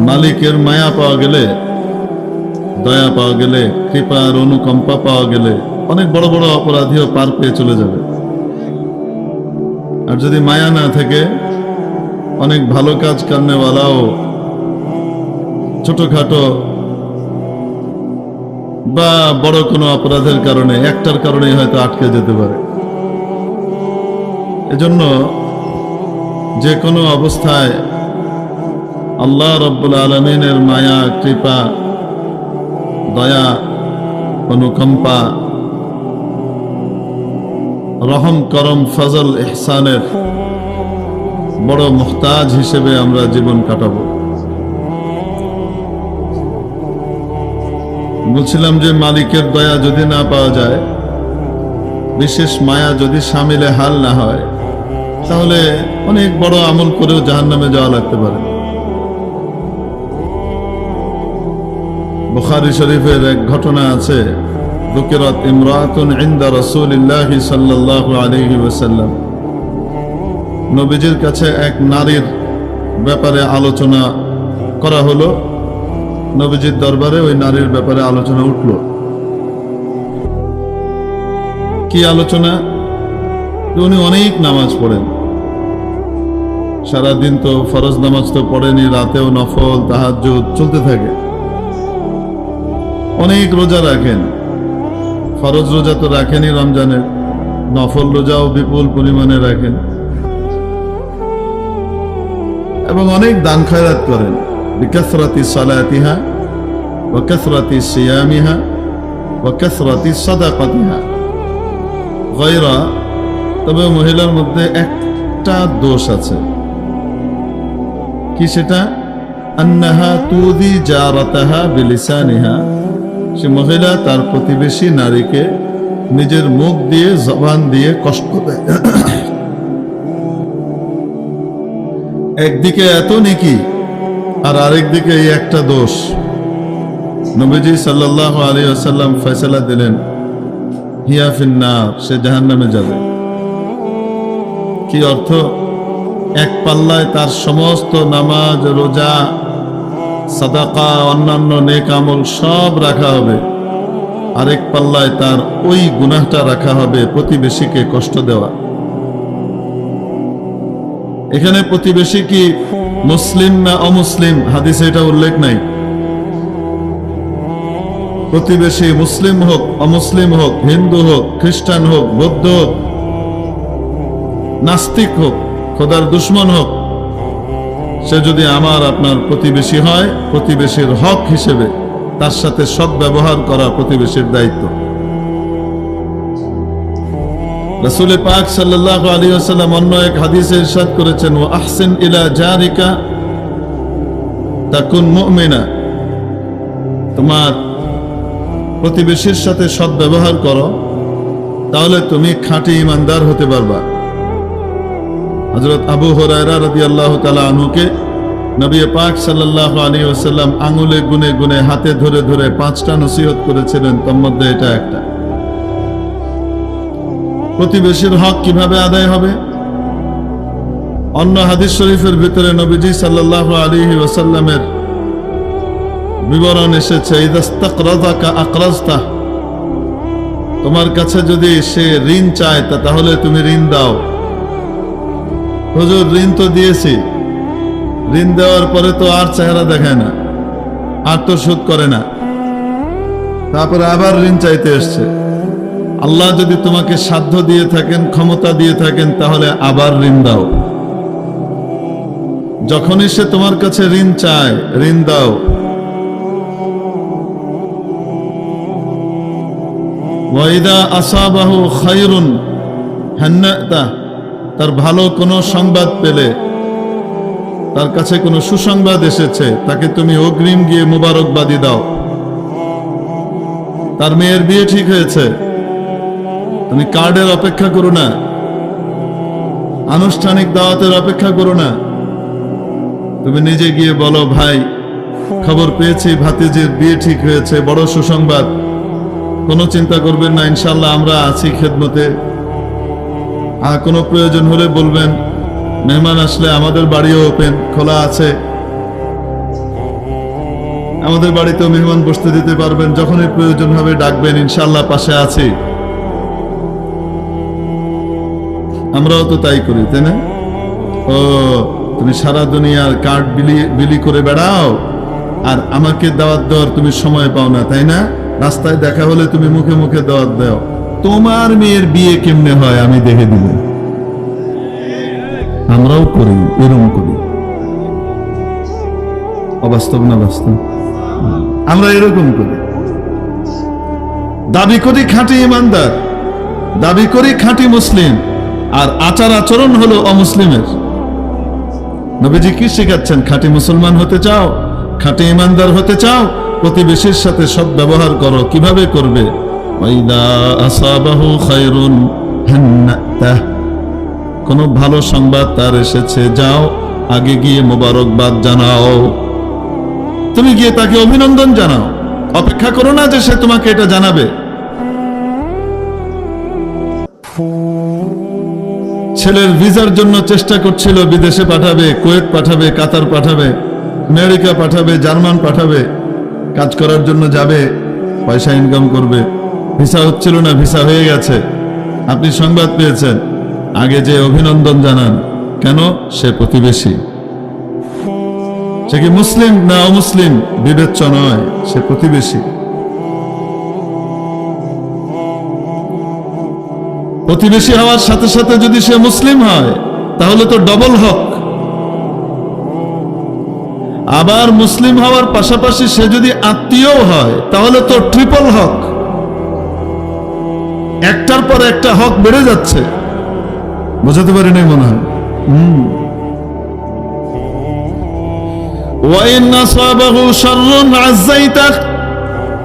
মালিকের মায়া পাওয়া গেলে, দয়া পাওয়া গেলে, কৃপার অনুকম্পা পাওয়া গেলে অনেক বড় বড় অপরাধীও পার পেয়ে চলে যাবে। আর যদি মায়া না থাকে, অনেক ভালো কাজ করনেওয়ালাও ছোটখাটো বা বড় কোনো অপরাধের কারণে, একটার কারণেই হয়তো আটকে যেতে পারে। এজন্য যে কোনো অবস্থায় আল্লাহ রাব্বুল আলামিনের মায়া, কৃপা, দয়া, অনুকম্পা, রহম, করম, ফজল, ইহসানের বড় মুহতাজ হিসেবে আমরা জীবন কাটাবো। বলছিলাম যে মালিকের দয়া যদি না পাওয়া যায়, বিশেষ মায়া যদি শামিলে হাল না হয়, তাহলে অনেক বড় আমল করেও জাহান্নামে যাওয়া লাগতে পারে। বুখারী শরীফের এক ঘটনা আছে, যুকিরাত ইমরাতুন ইনদা রাসূলিল্লাহি সাল্লাল্লাহু আলাইহি ওয়াসাল্লাম। নবীজির কাছে এক নারীর ব্যাপারে আলোচনা করা হলো। নবীজির দরবারে ওই নারীর ব্যাপারে আলোচনা উঠল। কি আলোচনা? উনি অনেক নামাজ পড়েন, সারাদিন তো ফরজ নামাজ তো পড়েনি, রাতেও নফল তাহাজ্জুদ চলতে থাকে। অনেক রোজা রাখেন, ফরজ রোজা তো রাখেনই রমজানের, নফল রোজাও বিপুল পরিমাণে রাখেন এবং অনেক দান খয়রাত করেন। বিকাসরাতি সালাতিহা ওয়া কাসরাতি সিয়ামিহা ওয়া কাসরাতি সাদাকাতিহা গায়রা। তবে মহিলার মধ্যে একটা দোষ আছে। কি সেটা? আন্নাহা তুদি জারাতাহা বিলিসানিহা। সে মহিলা তার প্রতিবেশী নারীকে নিজের মুখ দিয়ে, জবান দিয়ে কষ্ট দেয়। একদিকে এত নেকি আর আরেকদিকে এই একটা দোষ। নবীজি সাল্লাল্লাহু আলাইহি ওয়াসাল্লাম ফয়সালা দিলেন, হিয়া ফিন্নার, সে জাহান্নামে যাবে। কি অর্থ? এক পাল্লায় তার সমস্ত নামাজ, রোজা, সাদাকা, অন্যান্য নেক আমল সব রাখা হবে, আরেক পাল্লায় তার ওই গুনাহটা রাখা হবে, প্রতিবেশীকে কষ্ট দেওয়া। এখানে প্রতিবেশী কি মুসলিম না অমুসলিম, হাদিসে এটা উল্লেখ নাই। প্রতিবেশী মুসলিম হোক, অমুসলিম হোক, হিন্দু হোক, খ্রিস্টান হোক, বৌদ্ধ হোক, নাস্তিক হোক, খোদার দুশ্মন হোক, সে যদি আমার আপনার প্রতিবেশী হয়, প্রতিবেশীর হক হিসেবে তার সাথে সৎ ব্যবহার করা প্রতিবেশীর দায়িত্ব। রাসূল পাক সাল্লাল্লাহু আলাইহি ওয়াসাল্লাম অন্য এক হাদিসে ইরশাদ করেছেন, ওয়া আহসিন ইলা জারিকা তাকুন মুমিনা। তোমার প্রতিবেশীর সাথে সৎ ব্যবহার করো, তাহলে তুমি খাঁটি ঈমানদার হতে পারবা। হযরত আবু হুরায়রা রাদিয়াল্লাহু তাআলা আনহুকে নবী পাক সাল্লাল্লাহু আলাইহি ওয়াসাল্লাম আঙ্গুলে গুনে গুনে, হাতে ধরে ধরে 5টা নসিহত করেছিলেন, তার মধ্যে এটা একটা। প্রতিবেশীর হক কিভাবে আদায় হবে? অন্য হাদিস শরীফের ভিতরে নবীজি সাল্লাল্লাহু আলাইহি ওয়াসাল্লামের বিবরণ এসেছে, ইদাস্তাকরাযাকা আকরাজতা। তোমার কাছে যদি সে ঋণ চায়, তাহলে তুমি ঋণ দাও। হুজুর, ঋণ তো দিয়েছি, ঋণ দেওয়ার পরে তো আর চেহারা দেখায় না, আর তো শোধ করে না, তারপরে আবার ঋণ চাইতে এসছে। আল্লাহ যদি তোমাকে সাধ্য দিয়ে থাকেন, ক্ষমতা দিয়ে থাকেন, তাহলে আবার ঋণ দাও। যখনই সে তোমার কাছে ঋণ চায়, ঋণ দাও। ওয়াইদা আসাবাহু খায়রুন হান্নাতা। তার ভালো কোনো সংবাদ পেলে, তার কাছে কোনো সুসংবাদ এসেছে, তাকে তুমি অগ্রিম গিয়ে মুবারকবাদি দাও। তার মেয়ের বিয়ে ঠিক হয়েছে, তুমি কার্ডের অপেক্ষা করো না, আনুষ্ঠানিক দাওয়াতের অপেক্ষা করো না, তুমি নিজে গিয়ে বলো, ভাই খবর পেয়েছি ভাতিজির বিয়ে ঠিক হয়েছে, বড় সুসংবাদ, কোনো চিন্তা করবেন না, ইনশাআল্লাহ আমরা আছি খেদমতে। আর কোনো প্রয়োজন হলে বলবেন, মেহমান আসলে আমাদের বাড়িও ওপেন, খোলা আছে। আমাদের বাড়িতেও মেহমান বসতে দিতে পারবেন, যখনই প্রয়োজন হবে ডাকবেন, ইনশাআল্লাহ পাশে আছি। আমরাও তো তাই করি, তাই না? ও তুমি সারা দুনিয়ার কার্ড বিলি করে বেড়াও, আর আমাকে দাওয়াত দেওয়ার তুমি সময় পাও না, তাই না? রাস্তায় দেখা হলে তুমি মুখে মুখে দাওয়াত দাও। তোমার মেয়ের বিয়ে কেমনে হয় আমি দেখে দিব। আমরাও করি, এরকম করি। অবাস্তব না বাস্তব? আমরা এরকম করি, দাবি করি খাঁটি ইমানদার, দাবি করি খাঁটি মুসলিম, আর আচার আচরণ হলো অমুসলিমের। নবীজি কি শেখাচ্ছেন? খাঁটি মুসলমান হতে চাও, খাঁটি ইমানদার হতে চাও, প্রতিবেশীর সাথে সব ব্যবহার করো। কিভাবে করবে? ওয়াইদা আসাবাহু খায়রুন হান্নাতাহ, কোন ভালো সংবাদ তার এসেছে, যাও আগে গিয়ে মোবারকবাদ জানাও। তুমি গিয়ে তাকে অভিনন্দন জানাও, অপেক্ষা করো না যে সে তোমাকে এটা জানাবে। ছেলের ভিসার জন্য চেষ্টা করছিল, বিদেশে পাঠাবে, কুয়েত পাঠাবে, কাতার পাঠাবে, আমেরিকা পাঠাবে, জার্মান পাঠাবে, কাজ করার জন্য যাবে, পয়সা ইনকাম করবে। ভিসা হচ্ছিল না, ভিসা হয়ে গেছে, আপনি সংবাদ পেয়েছেন, আগে যে অভিনন্দন জানান। কেন? সে প্রতিবেশী। সে কি মুসলিম না অমুসলিম বিবেচ্য নয়, সে প্রতিবেশী। প্রতিবেশী হওয়ার সাথে সাথে যদি সে মুসলিম হয় তাহলে তো ডবল হক। আবার মুসলিম হওয়ার পাশাপাশি সে যদি আত্মীয় হয় তাহলে তো ট্রিপল হক। একটার পর একটা হক বেড়ে যাচ্ছে। বোঝাতে পারি নাই মনে হয়?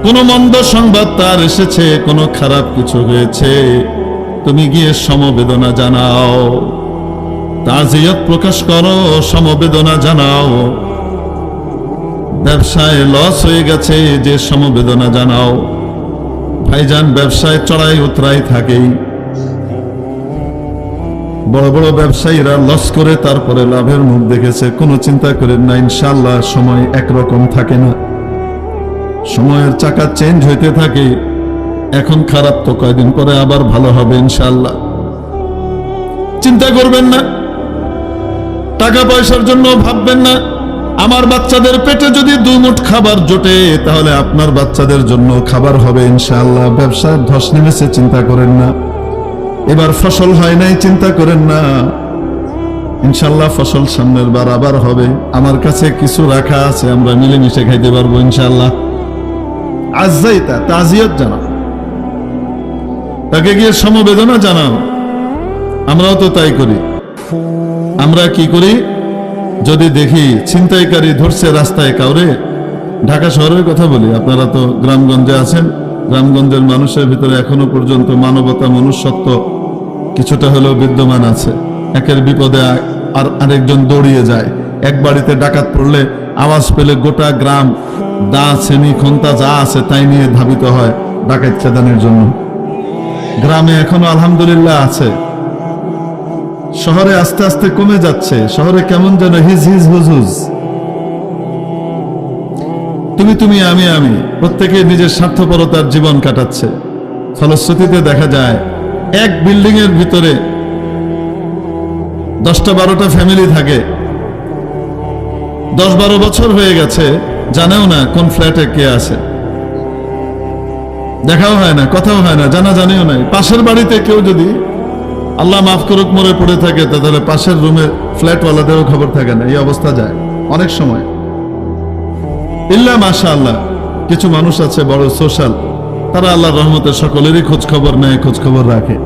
কোন মন্দ সংবাদ তার এসেছে, কোন খারাপ কিছু হয়েছে, তুমি গিয়ে সমবেদনা জানাও, তাজিয়ত প্রকাশ করো, সমবেদনা জানাও। ব্যবসায় লস হয়ে গেছে, যে সমবেদনা জানাও। ভাইজান, ব্যবসায় চড়াই উতরাই থাকেই। বড় বড় ব্যবসায়ীরা লস করে তারপরে লাভের মুখ দেখেছে। কোনো চিন্তা করেন না, ইনশাআল্লাহ সময় একরকম থাকে না, সময়ের চাকা চেঞ্জ হইতে থাকে। এখন খারাপ তো কয়দিন পরে আবার ভালো হবে ইনশাআল্লাহ। চিন্তা করবেন না, টাকা পয়সার জন্য ভাববেন না। আমার বাচ্চাদের পেটে যদি 2 মুঠ খাবার জোটে তাহলে আপনার বাচ্চাদের জন্য খাবার হবে ইনশাআল্লাহ। ব্যবসার ধস নেমেছে, চিন্তা করেন না। এবার ফসল হয় নাই, চিন্তা করেন না, ইনশাআল্লাহ ফসল সামনের বার আবার হবে। আমার কাছে কিছু রাখা আছে, আমরা মিলেমিশে খাইতে পারবো ইনশাআল্লাহ। আজ্জাইতা, তাজিয়ত জানাও, তাকে গিয়ে সমবেদনা জানাও। আমরাও তো তাই করি। আমরা কি করি? যদি দেখি ছিনতাইকারী ধরছে রাস্তায় কাউরে, ঢাকা শহরের কথা বলি, আপনারা তো গ্রামগঞ্জে আছেন, গ্রামগঞ্জের মানুষের ভিতরে এখনো পর্যন্ত মানবতা, মনুষ্যত্ব কিছুটা হলেও বিদ্যমান আছে। একের বিপদে আর আরেকজন দৌড়িয়ে যায়। এক বাড়িতে ডাকাত পড়লে আওয়াজ পেলে গোটা গ্রাম দা, ছেনি, খন্তা যা আছে তাই নিয়ে ধাবিত হয় ডাকাত ছেদানের জন্য। গ্রামে এখনো আলহামদুলিল্লাহ আছে, শহরে আস্তে আস্তে কমে যাচ্ছে। শহরে কেমন যেন হিজ হিজ হুজ হুজ, তুমি আমি আমি, প্রত্যেকে নিজের স্বার্থপরতার জীবন কাটাচ্ছে। ফলশ্রুতিতে দেখা যায় এক বিল্ডিং এর ভিতরে 10টা-12টা ফ্যামিলি থাকে। 10-12 বছর হয়ে গেছে, জানেও না কোন ফ্ল্যাটে কে আছে, দেখাও হয় না, কথাও হয় না, জানা জানিও নাই। পাশের বাড়িতে কেউ যদি আল্লাহ মাফ করুক মরে পড়ে থাকে তাহলে পাশের রুমের ফ্ল্যাটওয়ালাদেরও খবর থাকে না। এই অবস্থা যায় অনেক সময়। ইল্লা মাশাআল্লাহ কিছু মানুষ আছে বড় সোশ্যাল, তারা আল্লাহর রহমতে সকলেরই খোঁজ খবর নেয়, খোঁজ খবর রাখে।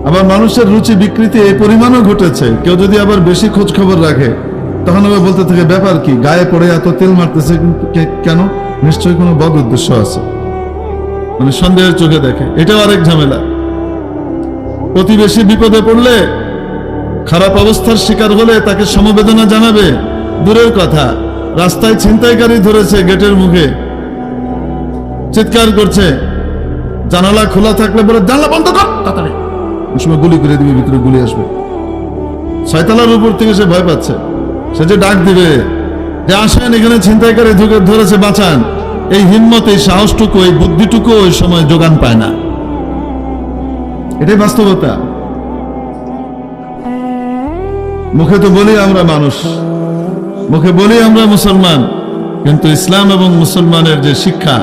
আবার মানুষের রুচি বিকৃতি এই পরিমাণও ঘটেছে, কেউ যদি আবার বেশি খোঁজ খবর রাখে তখন আবার বলতে থাকে ব্যাপার কি, গায়ে পড়ে এত তেল মারতেছে কেন? নিশ্চয়ই কোনো বদ উদ্দেশ্য আছে, মানে সন্দেহের চোখে দেখে। এটাও আরেক ঝামেলা। প্রতিবেশী বিপদে পড়লে, খারাপ অবস্থার শিকার হলে তাকে সমবেদনা জানাবে দূরের কথা, রাস্তায় ছিনতাইকারী ধরেছে, গেটের মুখে চিৎকার করছে, জানালা খোলা থাকলে বলে জানালা বন্ধ কর তাড়াতাড়ি, সময় গুলি করে দিবে, ভিতরে গুলি আসবে। 6 তলার উপর থেকে সে ভয় পাচ্ছে, সে যে ডাক দিবে যে আসেন এখানে ছিনতাইকারী ঢুকে ধরেছে, বাঁচান, এই হিম্মত, এই সাহসটুকু, এই বুদ্ধিটুকু ওই সময় যোগান পায় না। এটাই বাস্তবতা। মুখে তো বলি আমরা মানুষ, মুখে বলি আমরা মুসলমান, কিন্তু ইসলাম এবং মুসলমানের যে শিক্ষা,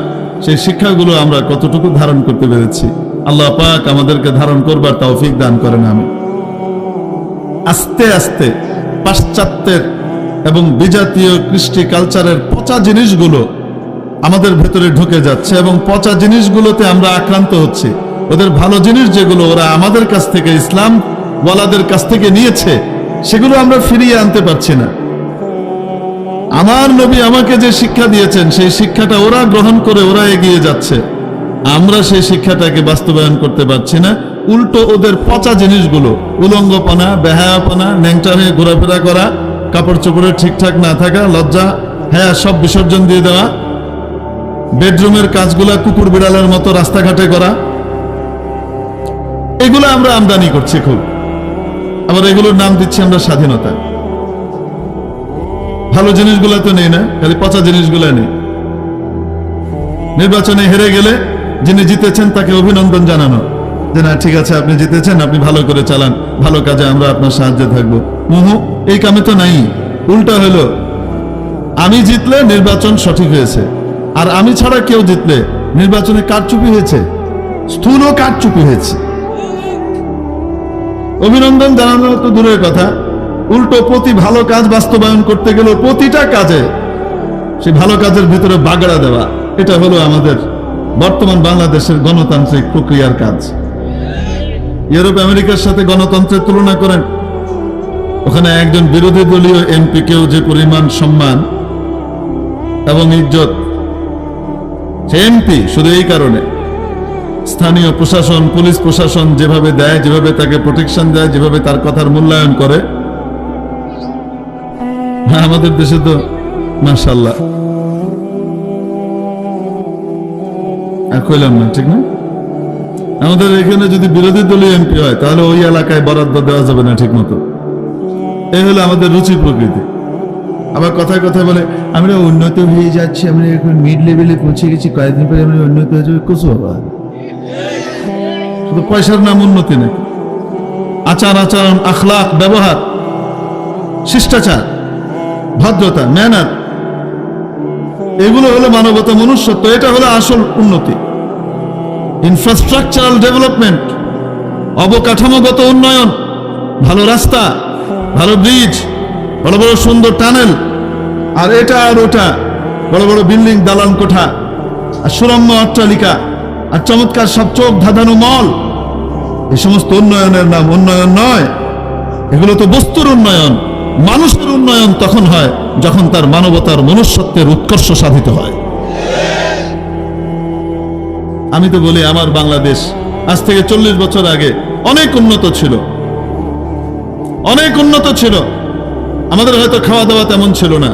সেই শিক্ষাগুলো আমরা কতটুকু ধারণ করতে পেরেছি। আল্লাহ পাক আমাদেরকে ধারণ করবার তৌফিক দান করেন। আমি আস্তে আস্তে পাশ্চাত্যের এবং বিজাতীয় কৃষ্টি কালচারের পচা জিনিসগুলো আমাদের ভেতরে ঢুকে যাচ্ছে এবং পচা জিনিসগুলোতে আমরা আক্রান্ত হচ্ছি। ওদের ভালো জিনিস যেগুলো ওরা আমাদের কাছ থেকে, ইসলাম ওয়ালাদের কাছ থেকে নিয়েছে, সেগুলো আমরা ফিরিয়ে আনতে পারছি না। আমার নবী আমাকে যে শিক্ষা দিয়েছেন, সেই শিক্ষাটা ওরা গ্রহণ করে ওরা এগিয়ে যাচ্ছে, আমরা সেই শিক্ষাটাকে বাস্তবায়ন করতে পারছি না। উল্টো ওদের পচা জিনিসগুলো, উলঙ্গপনা, বেহায়াপনা, ন্যাংটা হয়ে ঘোরাফেরা করা, কাপড় চোপড়ে ঠিকঠাক না থাকা, লজ্জা হ্যাঁ সব বিসর্জন দিয়ে দেওয়া, বেডরুমের কাজগুলা কুকুর বিড়ালের মতো রাস্তাঘাটে করা, এগুলো আমরা আমদানি করছি খুব। আবার এগুলোর নাম দিচ্ছি আমরা স্বাধীনতা। ভালো জিনিসগুলো তো নেই না, খালি পচা জিনিসগুলো নেই। নির্বাচনে হেরে গেলে যিনি জিতেছেন তাকে অভিনন্দন জানানো, যে না ঠিক আছে আপনি জিতেছেন, আপনি ভালো করে চালান, ভালো কাজে আমরা আপনার সাহায্যে থাকবো। মুহু, এই কামে তো নাই। উল্টা হলো, আমি জিতলে নির্বাচন সঠিক হয়েছে, আর আমি ছাড়া কেউ জিতলে নির্বাচনে কারচুপি হয়েছে, স্থূল কারচুপি হয়েছে। অভিনন্দন জানানো তো দূরের কথা, উল্টো প্রতি ভালো কাজ বাস্তবায়ন করতে গেলে প্রতিটা কাজে সেই ভালো কাজের ভিতরে বাগড়া দেওয়া, এটা হলো আমাদের বর্তমান বাংলাদেশের গণতান্ত্রিক প্রক্রিয়ার কাজ। ইউরোপ আমেরিকার সাথে গণতন্ত্রের তুলনা করেন, ওখানে একজন বিরোধী দলীয় এমপিকেও যে পরিমাণ সম্মান এবং ইজ্জত, সে এমপি শুধু এই কারণে স্থানীয় প্রশাসন, পুলিশ প্রশাসন যেভাবে দেয়, যেভাবে তাকে প্রোটেকশন দেয়, যেভাবে তার কথার মূল্যায়ন করে, হ্যাঁ আমাদের দেশে তো মাশাআল্লাহ আর কইলাম না, ঠিক না? আমাদের এখানে যদি বিরোধী দলীয় এমপি হয় তাহলে ওই এলাকায় বরাদ্দ দেওয়া যাবে না ঠিক মতো। এই হলো আমাদের রুচি প্রকৃতি। আবার কথায় কথায় বলে আমরা উন্নত হয়ে যাচ্ছি, আমরা এখন মিড লেভেলে পৌঁছে গেছি, কয়েকদিন পরে আমরা উন্নত হয়ে যাবে। কিছু বাবা, শুধু পয়সার নাম উন্নতি নাকি? আচার আচরণ, আখলাক, ব্যবহার, শিষ্টাচার, ভদ্রতা, ম্যানার, এগুলো হলো মানবতা, মনুষ্যত্ব। এটা হলো আসল উন্নতি। ইনফ্রাস্ট্রাকচারাল ডেভেলপমেন্ট, অবকাঠামোগত উন্নয়ন, ভালো রাস্তা, ভালো ব্রিজ, বড় বড় সুন্দর টানেল, আর এটা আর ওটা, বড় বড় বিল্ডিং, দালান কোঠা, আর সুরম্য অট্টালিকা, আর চমৎকার সব চোখ ধাঁধানো মল, এই সমস্ত উন্নয়নের নাম উন্নয়ন নয়। এগুলো তো বস্তুর উন্নয়ন। মানুষের উন্নয়ন তখন হয় যখন তার মানবতার, মনুষ্যত্বের উৎকর্ষ সাধিত হয়। আমি তো বলি আমার বাংলাদেশ আজ থেকে 40 বছর আগে অনেক উন্নত ছিল, অনেক উন্নত ছিল। আমাদের হয়তো খাওয়া দাওয়া তেমন ছিল না,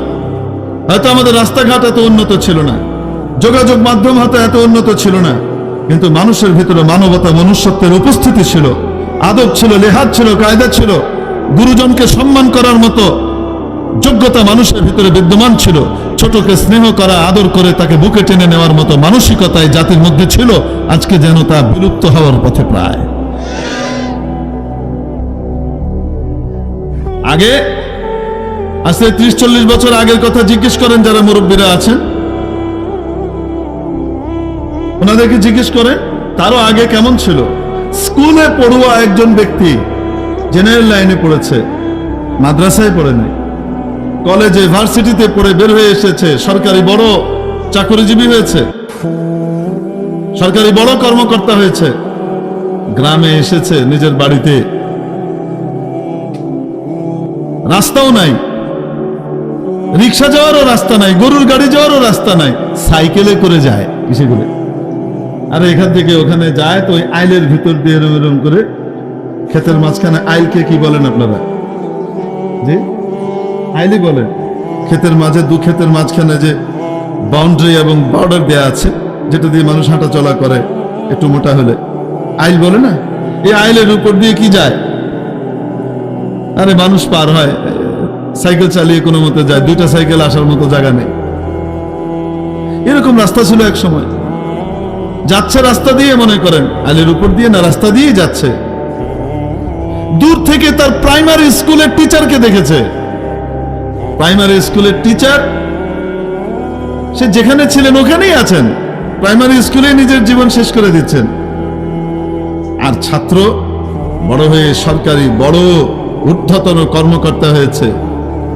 হয়তো আমাদের রাস্তাঘাট এত উন্নত ছিল না, যোগাযোগ মাধ্যম হয়তো এত উন্নত ছিল না, কিন্তু মানুষের ভিতরে মানবতা, মনুষ্যত্বের উপস্থিতি ছিল, আদব ছিল, লেহাজ ছিল, কায়দা ছিল, গুরুজনকে সম্মান করার মতো যোগ্যতা মানুষের ভিতরে বিদ্যমান ছিল, ছোটকে স্নেহ করা, আদর করে তাকে বুকে টেনে নেওয়ার মতো মানসিকতা এই জাতির মধ্যে ছিল। আজকে যেন তা বিলুপ্ত হওয়ার পথে প্রায়। আগে আজকে 30-40 বছর আগের কথা জিজ্ঞেস করেন যারা মুরব্বীরা আছেন, ওনাদেরকে জিজ্ঞেস করে তারও আগে কেমন ছিল। স্কুলে পড়ুয়া একজন ব্যক্তি জেনারেল লাইনে পড়েছে, মাদ্রাসায় পড়ে নাই, কলেজে ভার্সিটিতে পড়ে বের হয়ে এসেছে, সরকারি বড় চাকরিজীবী হয়েছে, সরকারি বড় কর্মকর্তা হয়েছে, গ্রামে এসেছে নিজের বাড়িতে রাস্তাও নাই, রিক্সা যাওয়ারও রাস্তা নাই, গরুর গাড়ি যাওয়ারও রাস্তা নাই, সাইকেলে করে যায়। কিসে করে? আর এখান থেকে ওখানে যায় তো ওই আইলের ভিতর দিয়ে এরম এরম করে, ক্ষেতের মাঝখানে, আইলকে কি বলেন আপনারা? জি, আইলই বলেন। ক্ষেতের মাঝে, দু ক্ষেতের মাঝখানে যে বাউন্ডারি এবং বর্ডার দেয়া আছে, যেটা দিয়ে মানুষ হাঁটা চলা করে একটু মোটা হলে, আইল বলে না? এই আইলের উপর দিয়ে কি যায়? আরে মানুষ পার হয় সাইকেল চালিয়ে কোনো মতে যায়, 2টা সাইকেল আসার মতো জায়গা নেই। এরকম রাস্তা ছিল এক সময়। যাচ্ছে রাস্তা দিয়ে, মনে করেন আলের উপর দিয়ে না, রাস্তা দিয়েই যাচ্ছে। দূর থেকে তার প্রাইমারি স্কুলের টিচারকে দেখেছে। প্রাইমারি স্কুলের টিচার, সে যেখানে ছিলেন ওখানেই আছেন, প্রাইমারি স্কুলে নিজের জীবন শেষ করে দিচ্ছেন। আর ছাত্র বড় হয়ে সরকারি বড় ঊর্ধ্বতন কর্মকর্তা হয়েছে,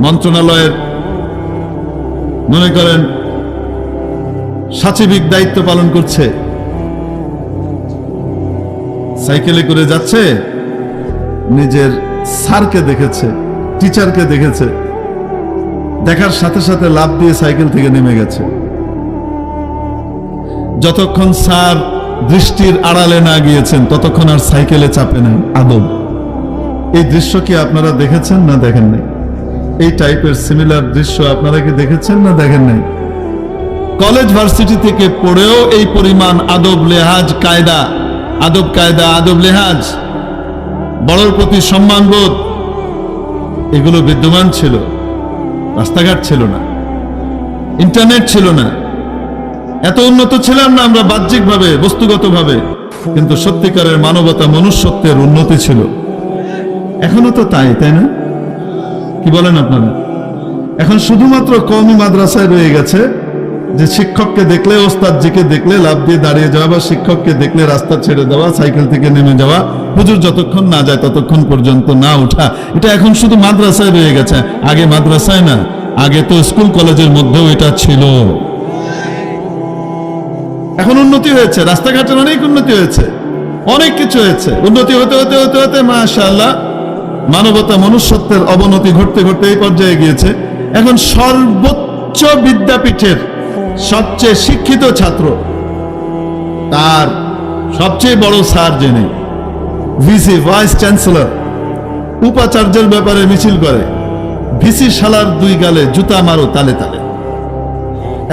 মন্ত্রণালয়ের মনে করেন সচিবিক দায়িত্ব পালন করছে। সাইকেলে করে যাচ্ছে, নিজের স্যারকে দেখেছে, টিচারকে দেখেছে, দেখার সাথে সাথে লাফ দিয়ে সাইকেল থেকে নেমে গেছে। যতক্ষণ স্যার দৃষ্টির আড়ালে না গিয়েছেন ততক্ষণ আর সাইকেলে চাপে নাই আদব। এই দৃশ্য কি আপনারা দেখেছেন না দেখেন নাই? এই টাইপের সিমিলার দৃশ্য আপনারা কি দেখেছেন না দেখেন নাই? কলেজ ভার্সিটি থেকে পড়েও এই পরিমাণ আদব লেহাজ কায়দা, আদব কায়দা, আদব লেহাজ, বড়র প্রতি সম্মানবোধ, এগুলো বিদ্যমান ছিল। রাস্তাঘাট ছিল না, ইন্টারনেট ছিল না, এত উন্নত ছিলাম না আমরা বাহ্যিকভাবে, বস্তুগতভাবে, কিন্তু সত্যিকারের মানবতা, মনুষ্যত্বের উন্নতি ছিল। এখনো তো তাই, তাই না? কি বলেন আপনারা? এখন শুধুমাত্র কওমি মাদ্রাসায় রয়ে গেছে যে শিক্ষককে দেখলে, ওস্তাদজিকে দেখলে লাফ দিয়ে দাঁড়িয়ে যাওয়া, বা শিক্ষককে দেখলে রাস্তা ছেড়ে দেওয়া, সাইকেল থেকে নেমে যাওয়া, হুজুর যতক্ষণ না যায় ততক্ষণ পর্যন্ত না ওঠা, এটা এখন শুধু মাদ্রাসায় রয়ে গেছে। আগে মাদ্রাসায় না, আগে তো স্কুল কলেজের মধ্যেও এটা ছিল। এখন উন্নতি হয়েছে, রাস্তাঘাটের অনেক উন্নতি হয়েছে, অনেক কিছু হয়েছে। উন্নতি হতে হতে হতে হতে মাশাআল্লাহ মানবতা, মনুষ্যত্বের অবনতি ঘটতে ঘটতে এই পর্যায়ে গিয়েছে। এখন সর্বোচ্চ বিদ্যাপীঠের সবচেয়ে শিক্ষিত ছাত্র, তার সবচেয়ে বড় স্যার জেনে ভিসি, ভাইস চ্যান্সেলর, উপাচার্যের ব্যাপারে মিছিল করে, ভিসি শালার 2 গালে জুতা মারো তালে তালে।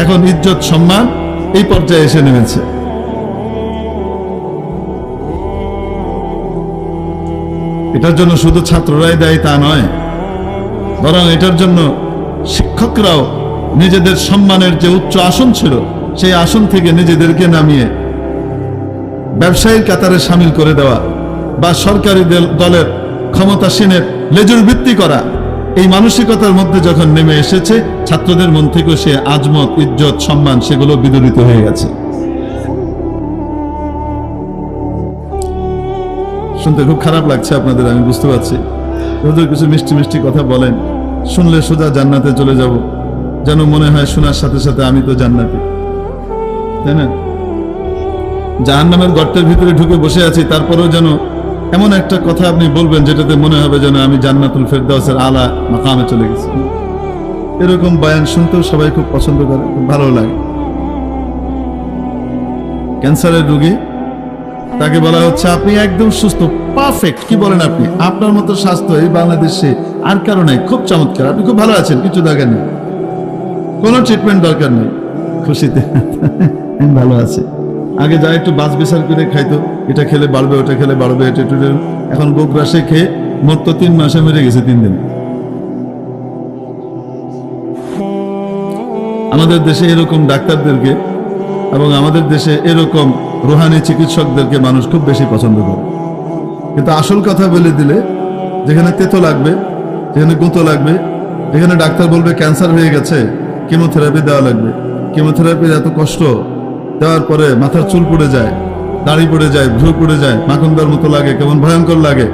এখন ইজ্জত সম্মান এই পর্যায়ে এসে নেমেছে। এটার জন্য শুধু ছাত্ররাই দায়ী তা নয়, বরং এটার জন্য শিক্ষকরাও নিজেদের সম্মানের যে উচ্চ আসন ছিল সেই আসন থেকে নিজেদেরকে নামিয়ে ব্যবসায়ীর কাতারে সামিল করে দেওয়া, বা সরকারি দলের ক্ষমতাসীনের লেজুর ভিত্তি করা, এই মানসিকতার মধ্যে যখন নেমে এসেছে, ছাত্রদের মন থেকে সে আজমত, ইজ্জত, সম্মান সেগুলো বিদূরিত হয়ে গেছে। শুনতে খুব খারাপ লাগছে আপনাদের, আমি বুঝতে পারছি। হুজুর কিছু মিষ্টি মিষ্টি কথা বলেন, শুনলে সোজা জান্নাতে চলে যাব, যেন মনে হয় শোনার সাথে সাথে আমি তো জান্নাতি, তাই না? জাহান্নামের গর্তের ভিতরে ঢুকে বসে আছি, তারপরেও যেন এমন একটা কথা আপনি বলবেন যেটাতে মনে হবে যেন আমি জান্নাতুল ফেরদাউসের আলা মাকামে চলে গেছি। এরকম বয়ান শুনতেও সবাই খুব পছন্দ করে, খুব ভালো লাগে। ক্যান্সারের রোগী, তাকে বলা হচ্ছে আপনি একদম সুস্থ, পারফেক্ট। কি বলেন আপনি? আপনার মতো স্বাস্থ্য এই বাংলাদেশে আর কারো নাই, খুব চমৎকার, আপনি খুব ভালো আছেন, কিছু দরকার নেই, কোনো ট্রিটমেন্ট দরকার নেই। খুশিতে আমি ভালো আছি। আগে যা একটু বাস বিচার করে খাইতো, এটা খেলে বাড়বে, ওটা খেলে বাড়বে, এটা একটু, এখন গোগ্রাসে খেয়ে মোট তো 3 মাসে মেরে গেছে 3 দিন। আমাদের দেশে এরকম ডাক্তারদেরকে এবং আমাদের দেশে এরকম রুহানি চিকিৎসকদেরকে মানুষ খুব বেশি পছন্দ করে। কিন্তু আসল কথা বলে দিলে, যেখানে তেতো লাগবে, যেখানে গুঁতো লাগবে, যেখানে ডাক্তার বলবে ক্যান্সার হয়ে গেছে, কেমোথেরাপি দেওয়া লাগবে, কেমোথেরাপির এত কষ্ট, দেওয়ার পরে মাথার চুল পড়ে যায়, দাড়ি পড়ে যায়, ভ্রু পড়ে যায়, মাখনদার মতো লাগে, কেমন ভয়ঙ্কর লাগে,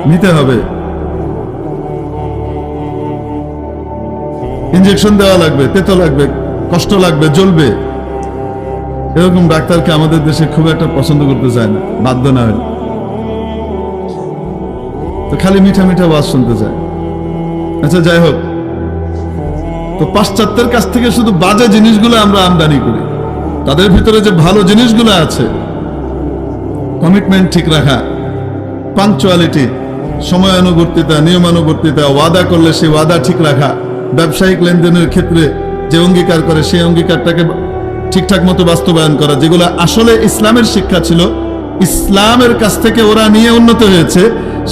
নিতে হবে, ইনজেকশন দেওয়া লাগবে, তেতো লাগবে, কষ্ট লাগবে, জ্বলবে। এরকম ডাক্তারকে আমাদের দেশে খুব একটা পছন্দ করতে চায় না, বাধ্য না হয়, তো খালি মিঠা মিঠা ওয়াজ শুনতে চায়। আচ্ছা যাই হোক, তো পাশ্চাত্যের কাছ থেকে শুধু বাজে জিনিসগুলো আমরা আমদানি করি, তাদের ভিতরে যে ভালো জিনিসগুলো আছে, কমিটমেন্ট ঠিক রাখা, পাঞ্চুয়ালিটি, সময়ানুবর্তিতা, নিয়মানুবর্তিতা, ওয়াদা করলে সেই ওয়াদা ঠিক রাখা, ব্যবসায়িক লেনদেনের ক্ষেত্রে যে অঙ্গীকার করে সেই অঙ্গীকারটাকে ঠিকঠাক মতো বাস্তবায়ন করা, যেগুলো আসলে ইসলামের শিক্ষা ছিল, ইসলামের কাছ থেকে ওরা নিয়ে উন্নত হয়েছে,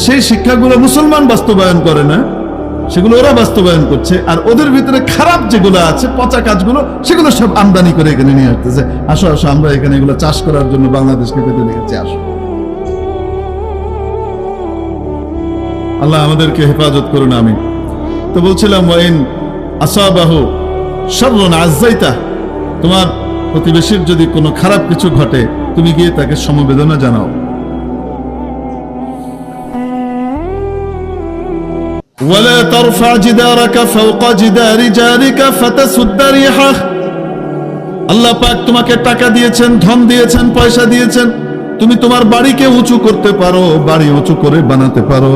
সেই শিক্ষাগুলো মুসলমান বাস্তবায়ন করে না, সেগুলো ওরা বাস্তবায়ন করছে, আর ওদের ভিতরে খারাপ যেগুলো আছে, পচা কাজগুলো, সেগুলো সব আমদানি করে এখানে নিয়ে আসতেছে। আসো আসো, আমরা এখানে এগুলো চাষ করার জন্য বাংলাদেশকে পেতে দেখেছি, আসো। আল্লাহ আমাদেরকে হেফাজত করুন, আমিন। তো বলছিলাম, ওয়াইন আসাবাহু শাররুন আযাইতা, তোমার প্রতিবেশীর যদি কোনো খারাপ কিছু ঘটে, তুমি গিয়ে তাকে সমবেদনা জানাও। ওয়ালা তারফা জিদারাকা ফাওকা জিদারি জারিকা ফাতাসুদ্দ রিহাহ। আল্লাহ পাক তোমাকে টাকা দিয়েছেন, ধন দিয়েছেন, পয়সা দিয়েছেন, তুমি তোমার বাড়িকে উঁচু করতে পারো, বাড়ি উঁচু করে বানাতে পারো,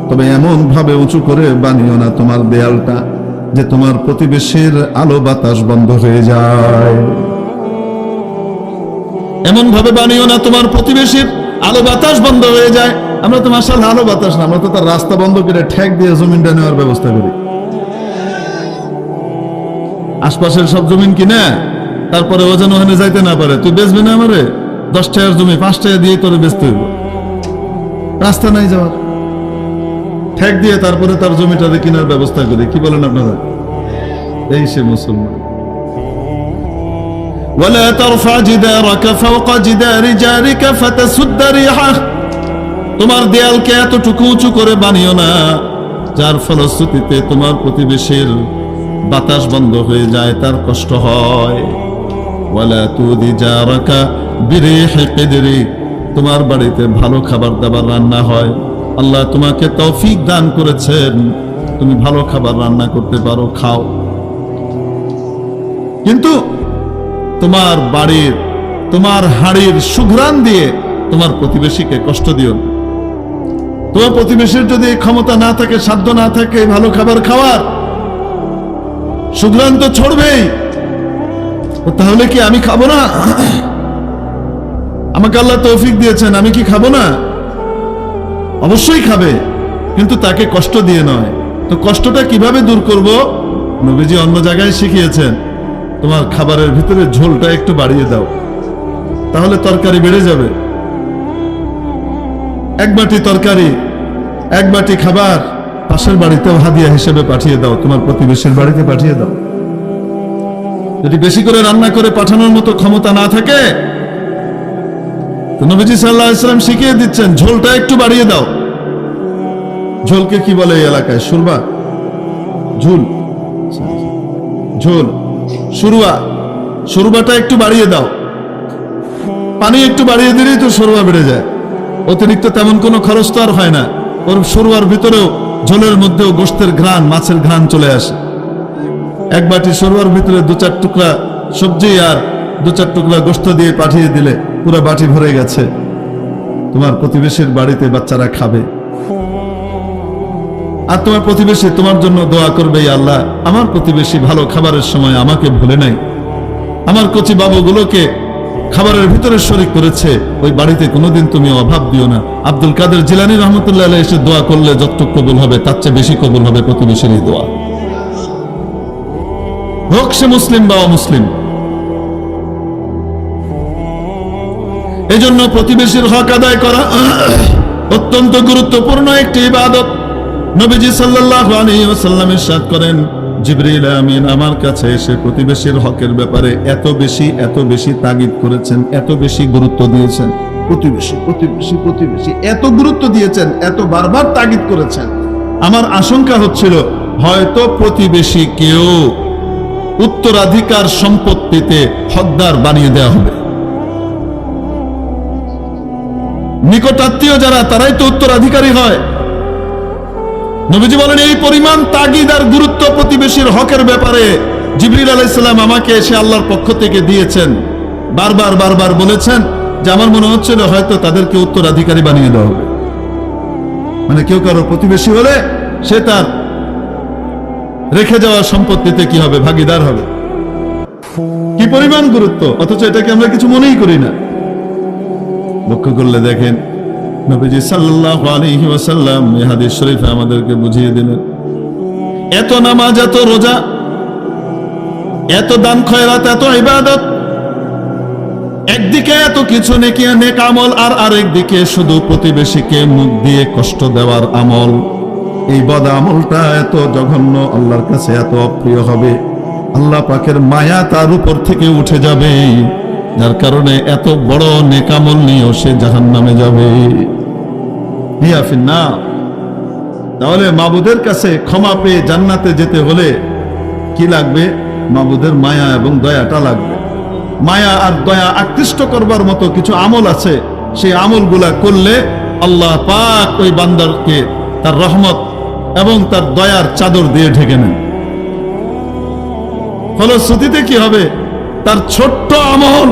তবে এমন ভাবে উঁচু করে বানিও না তোমার দেয়ালটা যে তোমার প্রতিবেশীর আলো বাতাস বন্ধ হয়ে যায়। এমন ভাবে বানিও না তোমার প্রতিবেশীর আলো বাতাস বন্ধ হয়ে যায়। আমরা তো মাশাআল্লাহ আলো বাতাস না, আমরা তো তার রাস্তা বন্ধ করে ঠেক দিয়ে জমিনটা নেওয়ার ব্যবস্থা করি। আশপাশের সব জমিন কিনে তারপরে ও যেন ওখানে যাইতে না পারে। তুই বেচবি না আমারে? 10 টাকার জমি 5 টাকা দিয়ে তোরে বেচতে হইব। রাস্তা নাই যাওয়ার, ঠেক দিয়ে তারপরে তার জমিটাতে কেনার ব্যবস্থা করি। কি বলেন আপনারা? এই সে মুসলমান। ওয়ালা তারফা জিদারাকা ফাওকা জিদারি জারিকা ফাতাসুদ্দ রিহাহ। তোমার দেয়ালকে এতটুকু উঁচু করে বানিও না যার ফলশ্রুতিতে তোমার প্রতিবেশীর বাতাস বন্ধ হয়ে যায়, তার কষ্ট হয়। ওয়ালা তুদি জারাকা বিরিহি কিদরি, তোমার বাড়িতে ভালো খাবার দাবার রান্না হয়, আল্লাহ তোমাকে তৌফিক দান করেছেন, তুমি ভালো খাবার রান্না করতে পারো, খাও। কিন্তু তোমার বাড়ির, তোমার হাড়ির সুঘ্রাণ দিয়ে তোমার প্রতিবেশীকে কষ্ট দিও না। তোমার প্রতিবেশীর যদি ক্ষমতা না থাকে, সাধ্য না থাকে ভালো খাবার খাওয়ার, সুঘ্রাণ তো ছড়বেই। তাহলে কি আমি খাবো না? আমাকে আল্লাহ তৌফিক দিয়েছেন, আমি কি খাবো না? অবশ্যই খাবে, কিন্তু তাকে কষ্ট দিয়ে নয়। তো কষ্টটা কিভাবে দূর করব? নবীজি অন্য জায়গায় শিখিয়েছেন, তোমার খাবারের ভিতরে ঝোলটা একটু বাড়িয়ে দাও, তাহলে তরকারি বেড়ে যাবে। এক বাটি তরকারি, এক বাটি খাবার পাশের বাড়িতেও হাদিয়া হিসেবে পাঠিয়ে দাও, তোমার প্রতিবেশীর বাড়িতে পাঠিয়ে দাও। যদি বেশি করে রান্না করে পাঠানোর মতো ক্ষমতা না থাকে, তো নবীজি সাল্লাল্লাহু আলাইহি ওয়াসাল্লাম শিখিয়ে দিচ্ছেন, ঝোলটা একটু বাড়িয়ে দাও। ঝোলকে কি বলে এই এলাকায়? সুরমা, ঝোল, ঝোল, সুরুয়া। সুরুয়াটা একটু বাড়িয়ে দাও। পানি একটু বাড়িয়ে দিলেই তো সুরুয়া বেড়ে যায়। অতিরিক্ত তেমন কোনো খরচ তো আর হয় না। ওর সুরুয়ার ভিতরেও, ঝোলের মধ্যেও গোশতের ঘ্রাণ, মাছের ঘ্রাণ চলে আসে। এক বাটি সুরুয়ার ভিতরে 2-4 টুকরা সবজি আর 2-4 টুকরা গোশত দিয়ে পাঠিয়ে দিলে পুরো বাটি ভরে গেছে। তোমার প্রতিবেশীর বাড়িতে বাচ্চারা খাবে, আর তোমার প্রতিবেশী তোমার জন্য দোয়া করবে, আল্লাহ আমার প্রতিবেশী ভালো খাবারের সময় আমাকে ভুলে নাই, আমার কচি বাবুগুলোকে খাবারের ভিতরে শরীক করেছে, ওই বাড়িতে কোনোদিন তুমি অভাব দিও না। আব্দুল কাদের জিলানী রহমতুল্লাহ আলাইহি এসে দোয়া করলে যতটুকু কবুল হবে তার চেয়ে বেশি কবুল হবে প্রতিবেশীর এই দোয়া, হোক সে মুসলিম বা অমুসলিম। এই জন্য প্রতিবেশীর হক আদায় করা অত্যন্ত গুরুত্বপূর্ণ একটি ইবাদত। নবীজি সাল্লাল্লাহু আলাইহি ওয়াসাল্লাম ইরশাদ করেন, জিবরিল আমিন আমার কাছে এসে প্রতিবেশীর হকের ব্যাপারে এত বেশি তাগিদ করেছেন, এত বেশি গুরুত্ব দিয়েছেন। প্রতিবেশী প্রতিবেশী প্রতিবেশী এত গুরুত্ব দিয়েছেন, এত বারবার তাগিদ করেছেন, আমার আশঙ্কা হচ্ছিল হয়তো প্রতিবেশীকেও উত্তরাধিকার সম্পত্তিতে হকদার বানিয়ে দেওয়া হবে। নিকটাত্মীয় যারা, তারাই তো উত্তরাধিকারী হয়। নবীজি বলেন, এই পরিমাণ তাগিদ আর গুরুত্ব প্রতিবেশীর হকের ব্যাপারে জিবরিল আলাইহিস সালাম আমাকে এসে আল্লাহর পক্ষ থেকে দিয়েছেন। বারবার বলেছেন যে আমার মনে হচ্ছিল হয়তো তাদেরকে উত্তরাধিকারী বানিয়ে দেওয়া হবে। মানে কেউ কারো প্রতিবেশী হলে সে তার রেখে যাওয়া সম্পত্তিতে কি হবে? ভাগীদার হবে। কি পরিমাণ গুরুত্ব, অথচ এটাকে আমরা কিছু মনেই করি না। লক্ষ্য করলে দেখেন, নবীজি সাল্লাল্লাহু আলাইহি ওয়াসাল্লাম এই হাদিস শরীফে আমাদেরকে বুঝিয়ে দিলেন, এত নামাজ, এত রোজা, এত দান খয়রাত, এত ইবাদত, একদিকে এত কিছু নেকি নেক আমল, আর আরেকদিকে শুধু প্রতিবেশীকে মুখ দিয়ে কষ্ট দেওয়ার আমল। এই বদ আমলটা এত জঘন্য, আল্লাহর কাছে এত অপ্রিয় হবে, আল্লাহ পাকের মায়া তার উপর থেকে উঠে যাবে, যার কারণে এত বড় নেকামল নিয়েও সে জাহান্নামে যাবে। হিয়া ফিন্নার। তাহলে মাবুদের কাছে ক্ষমা পেয়ে জান্নাতে যেতে হলে কি লাগবে? মাবুদের মায়া এবং দয়াটা লাগবে। মায়া আর দয়া আকৃষ্ট করবার মতো কিছু আমল আছে, সেই আমলগুলা করলে আল্লাহ পাক ওই বান্দারকে তার রহমত এবং তার দয়ার চাদর দিয়ে ঢেকে নেন। ফলশ্রুতিতে কি হবে? তার ছোট্ট আমল,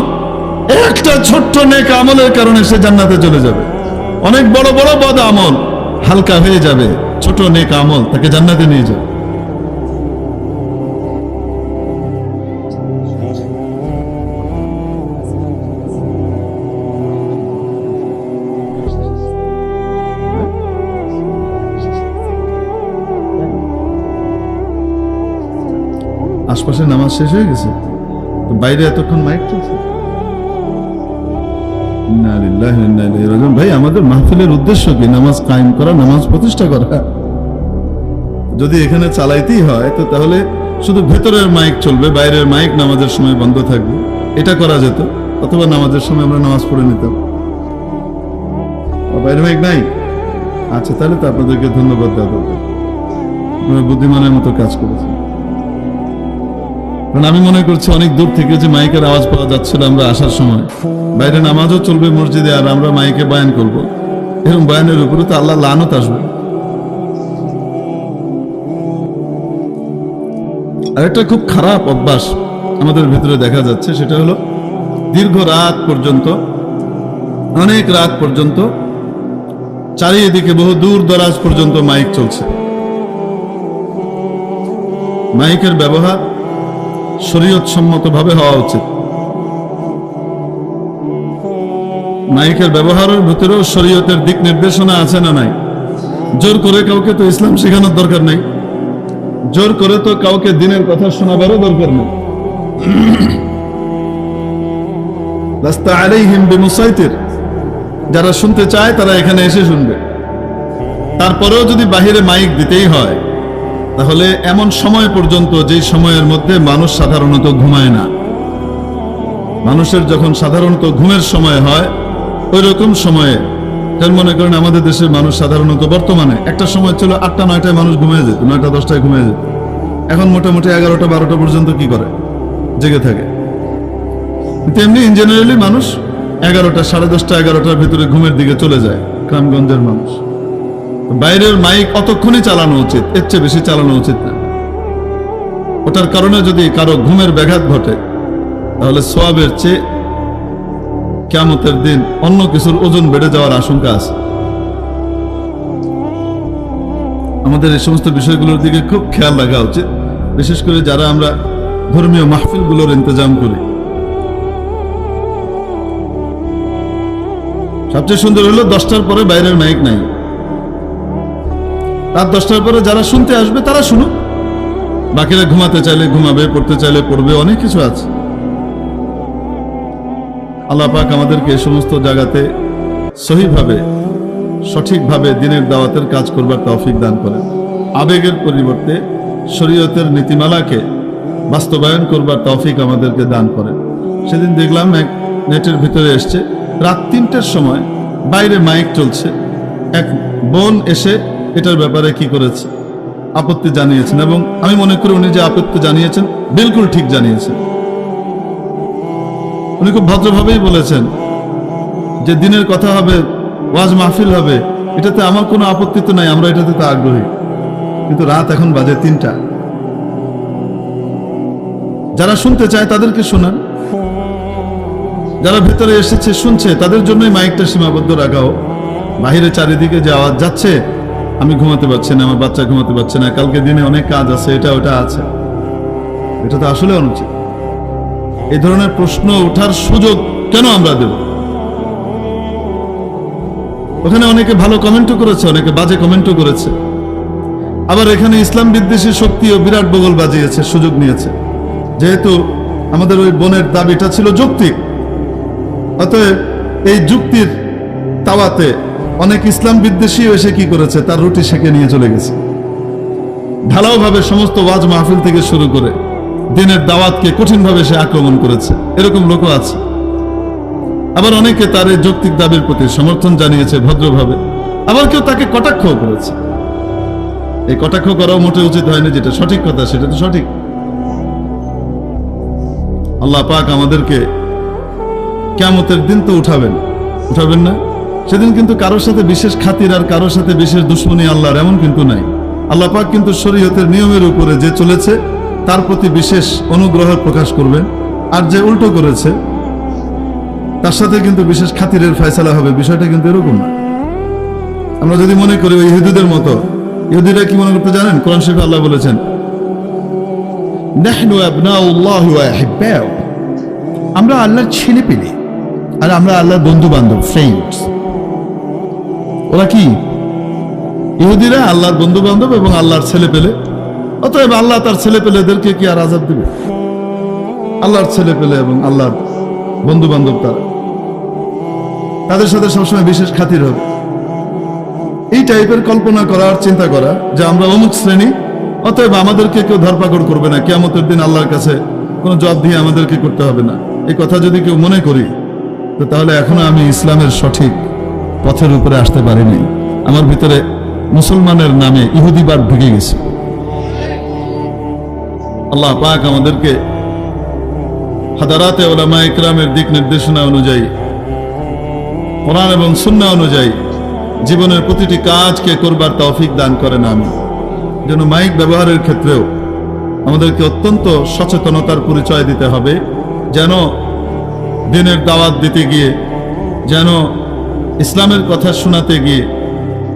একটা ছোট্ট নেক আমলের কারণে সে জান্নাতে চলে যাবে। অনেক বড় বড় বদ আমল হালকা হয়ে যাবে, ছোট নেক আমল তাকে জান্নাতে নিয়ে যাবে। আশপাশে নামাজ শেষ হয়ে গেছে, তো বাইরে এতক্ষণ মাইক চলছে। ইন্না লিল্লাহি ওয়া ইন্না ইলাইহি রাজিউন। ভাই, আমাদের মাহফিলের উদ্দেশ্য কি? নামাজ কায়েম করা, নামাজ প্রতিষ্ঠা করা। যদি এখানে চালাইতেই হয় তো তাহলে শুধু ভেতরের মাইক চলবে, বাইরের মাইক নামাজের সময় বন্ধ থাকবে, এটা করা যেত। অথবা নামাজের সময় আমরা নামাজ পড়ে নিতাম। বাইরের মাইক নাই? আচ্ছা, তাহলে তো আপনাদেরকে ধন্যবাদ দেওয়া দরকার, আপনারা বুদ্ধিমানের মতো কাজ করেছেন। কারণ আমি মনে করছি অনেক দূর থেকে যে মাইকের আওয়াজ পাওয়া যাচ্ছিল আমরা আসার সময়, বাইরে নামাজও চলবে মসজিদে আর আমরা মাইকে বয়ান করব, এরকম বয়ানের উপরে তো আল্লাহ লানত আসবে। আর একটা খুব খারাপ অভ্যাস আমাদের ভিতরে দেখা যাচ্ছে, সেটা হলো দীর্ঘ রাত পর্যন্ত, অনেক রাত পর্যন্ত চারিদিকে বহু দূর দরাজ পর্যন্ত মাইক চলছে। মাইকের ব্যবহার শরীয়ত সম্মতভাবে হওয়া উচিত। মাইকের ব্যবহারের ভিতরেও শরীয়তের দিক নির্দেশনা আছে না নাই? জোর করে কাউকে তো ইসলাম শেখানোর দরকার নেই, জোর করে তো কাউকে দিনের কথা শোনাবারও দরকার নেই। লাস্তা আলাইহিম বিমুসাইতির, যারা শুনতে চায় তারা এখানে এসে শুনবে। তারপরেও যদি বাহিরে মাইক দিতেই হয় তাহলে এমন সময় পর্যন্ত, যেই সময়ের মধ্যে মানুষ সাধারণত ঘুমায় না, মানুষের যখন সাধারণত ঘুমের সময় হয় ওই রকম সময়ে, যার মনে করেন আমাদের দেশের মানুষ সাধারণত বর্তমানে, একটা সময় ছিল 8টা 9টায় মানুষ ঘুমিয়ে যেত, 9টা 10টায় ঘুমিয়ে যেত, এখন মোটামুটি 11টা 12টা পর্যন্ত কি করে? জেগে থাকে। তেমনি ইন জেনারেলি মানুষ 11টা 10:30 11টার ভিতরে ঘুমের দিকে চলে যায়, গ্রামগঞ্জের মানুষ। বাইরের মাইক অতক্ষণই চালানো উচিত, এর চেয়ে বেশি চালানো উচিত না। ওটার কারণে যদি কারো ঘুমের ব্যাঘাত ঘটে তাহলে সওয়াবের চেয়ে কিয়ামতের দিন অন্য কিছুর ওজন বেড়ে যাওয়ার আশঙ্কা আছে। আমাদের এই সমস্ত বিষয়গুলোর দিকে খুব খেয়াল রাখা উচিত, বিশেষ করে যারা আমরা ধর্মীয় মাহফিলগুলোর ইন্তজাম করি। সবচেয়ে সুন্দর হলো 10টার পরে বাইরের মাইক নাই। রাত 10টার পরে যারা শুনতে আসবে তারা শুনুক, বাকিরা ঘুমাতে চাইলে ঘুমাবে, পড়তে চাইলে পড়বে, অনেক কিছু আছে। আল্লাহ পাক আমাদেরকে এই সমস্ত জায়গাতে সহিভাবে, সঠিকভাবে দিনের দাওয়াতের কাজ করবার তৌফিক দান করেন। আবেগের পরিবর্তে শরীয়তের নীতিমালাকে বাস্তবায়ন করবার তৌফিক আমাদেরকে দান করেন। সেদিন দেখলাম এক নেটের ভিতরে এসছে, রাত 3টার সময় বাইরে মাইক চলছে, এক বোন এসে এটার ব্যাপারে কি করেছে, আপত্তি জানিয়েছেন, এবং আমি মনে করি উনি যে আপত্তি জানিয়েছেন বিলকুল ঠিক জানিয়েছেন। উনি খুব ভদ্রভাবেই বলেছেন যে দিনের কথা হবে, ওয়াজ মাহফিল হবে, এটাতে আমার কোনো আপত্তি তো নাই, আমরা এটাতে তো আগ্রহী, কিন্তু রাত এখন বাজে 3টা। যারা শুনতে চায় তাদেরকে শোনান, যারা ভেতরে এসেছে শুনছে তাদের জন্যই মাইকটা সীমাবদ্ধ রাখা হোক। বাহিরে চারিদিকে যে আওয়াজ যাচ্ছে, আমি ঘুমাতে পারছি না, আমার বাচ্চা ঘুমাতে পারছে না, কালকে দিনে অনেক কাজ আছে, এটা ওটা আছে, এটা তো আসলে অনুচিত। এই ধরনের প্রশ্ন ওঠার সুযোগ কেন আমরা দেব? ওখানে অনেকে ভালো কমেন্টও করেছে, অনেকে বাজে কমেন্টও করেছে, আবার এখানে ইসলাম বিদ্বেষী শক্তিও বিরাট বগল বাজিয়েছে, সুযোগ নিয়েছে। যেহেতু আমাদের ওই বোনের দাবিটা ছিল যৌক্তিক, অতএব এই যুক্তির তাওয়াতে অনেক ইসলাম বিদ্বেষী এসে কি করেছে, তার রুটি সেকে নিয়ে চলে গেছে। ঢালাওভাবে সমস্ত ওয়াজ মাহফিল থেকে শুরু করে দিনের দাওয়াতকে কঠিনভাবে সে আক্রমণ করেছে, এরকম লোকও আছে। আবার অনেকে তার এই যৌক্তিক দাবির প্রতি সমর্থন জানিয়েছে ভদ্রভাবে, আবার কেউ তাকে কটাক্ষ করেছে। এই কটাক্ষ করাও মোটে উচিত হয়নি, যেটা সঠিক কথা সেটা তো সঠিক। আল্লাহ পাক আমাদেরকে কিয়ামতের দিন তো উঠাবেন না, সেদিন কিন্তু কারোর সাথে বিশেষ খাতির আর কারোর সাথে বিশেষ দুশ্মনী আল্লাহর এমন কিন্তু নাই। আল্লাহ পাক কিন্তু শরীয়তের নিয়মের উপরে যে চলেছে তার প্রতি বিশেষ অনুগ্রহ প্রকাশ করবেন, আর যে উল্টো করেছে তার সাথে কিন্তু বিশেষ খাতিরের ফয়সালা হবে। বিষয়টা কিন্তু এরকম না। আমরা যদি মনে করি ওই ইহুদিদের মতো, ইহুদিরা কি মনে করতে জানেন? কোরআন শরীফে আল্লাহ বলেছেন, নাহনু আবনাউল্লাহি ওয়া আহিব্বাউ, আমরা আল্লাহর ছেলে পেলে আর আমরা আল্লাহর বন্ধু বান্ধব, ফ্রেন্ডস। ওরা কি? ইহুদিরা আল্লাহর বন্ধু বান্ধব এবং আল্লাহর ছেলে পেলে। অতএব আল্লাহ তার ছেলে পেলেদেরকে কি আর আযাব দিবে? আল্লাহর ছেলে পেলে এবং আল্লাহর বন্ধু বান্ধব তাদের সাথে সবসময় বিশেষ খাতির হবে। এই টাইপের কল্পনা করার চিন্তা করা যে আমরা অমুক শ্রেণী, অতএব আমাদেরকে কেউ ধরপাকড় করবে না, কিয়ামতের দিন আল্লাহর কাছে কোনো জবাব দিয়ে আমাদেরকে করতে হবে না, এই কথা যদি কেউ মনে করি, তো তাহলে এখনো আমি ইসলামের সঠিক পথের উপরে আসতে পারিনি। আমার ভিতরে মুসলমানের নামে ইহুদিবাদ ঢুকে গেছে। আল্লাহ পাক আমাদেরকে হাদারাতে উলামা ইকরামের দিক নির্দেশনা অনুযায়ী, কোরআন এবং সুন্নাহ অনুযায়ী জীবনের প্রতিটি কাজকে করবার তৌফিক দান করেন। আমি যেন মাইক ব্যবহারের ক্ষেত্রেও আমাদেরকে অত্যন্ত সচেতনতার পরিচয় দিতে হবে, যেন দিনের দাওয়াত দিতে গিয়ে, যেন ইসলামের কথা শোনাতে গিয়ে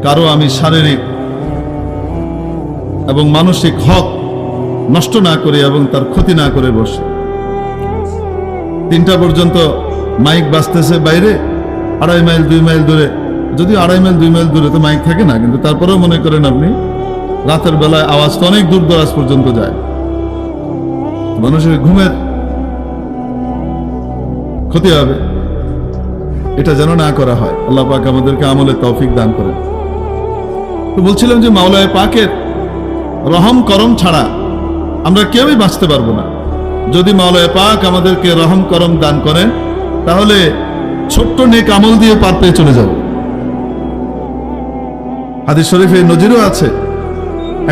কারো আমি শারীরিক এবং মানসিক হক নষ্ট না করে এবং তার ক্ষতি না করে বসে। 3টা পর্যন্ত মাইক বাজতেছে বাইরে, 2.5 মাইল 2 মাইল দূরে, যদিও 2.5 মাইল 2 মাইল দূরে তো মাইক থাকে না, কিন্তু তারপরেও মনে করেন আপনি রাতের বেলায় আওয়াজ তো অনেক দূর দরাজ পর্যন্ত যায়, মানুষের ঘুমের ক্ষতি হবে। এটা যেন না করা হয়। আল্লাহ পাক আমাদেরকে আমলের তৌফিক দান করেন। তো বলছিলাম যে মাওলায়ে পাকের রহম করম ছাড়া আমরা কেউই বাঁচতে পারবো না। যদি মাওলায়ে পাক আমাদেরকে রহম করম দান করেন, তাহলে ছোট্ট নেক আমল দিয়ে পার পেয়ে চলে যাব। হাদিস শরীফে নজিরও আছে,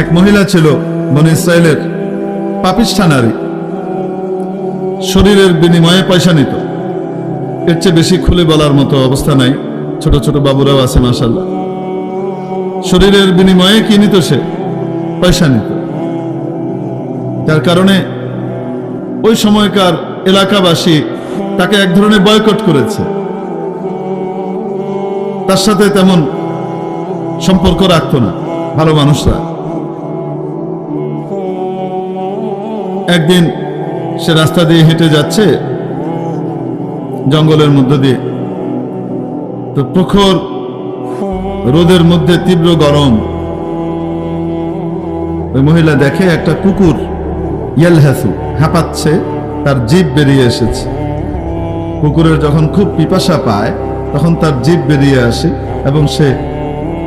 এক মহিলা ছিল বনী ইসরাইলের, পাপিষ্ঠা নারী, শরীরের বিনিময়ে পয়সা নিত। এর চেয়ে বেশি খুলে বলার মতো অবস্থা নাই, ছোট ছোট বাবুরাও আছে মাশাআল্লাহ। শরীরের বিনিময়ে কি নিত? সে পয়সা নিত। যার কারণে ওই সময়কার এলাকাবাসী তাকে এক ধরনের বয়কট করেছে, তার সাথে তেমন সম্পর্ক রাখতো না ভালো মানুষরা। একদিন সে রাস্তা দিয়ে হেঁটে যাচ্ছে জঙ্গলের মধ্য দিয়ে, তো প্রখর রোদের মধ্যে তীব্র গরম, ওই মহিলা দেখে একটা কুকুর ইয়ালহাসু, হাঁপাচ্ছে, তার জিভ বেরিয়ে এসেছে। কুকুরের যখন খুব পিপাসা পায় তখন তার জিভ বেরিয়ে আসে এবং সে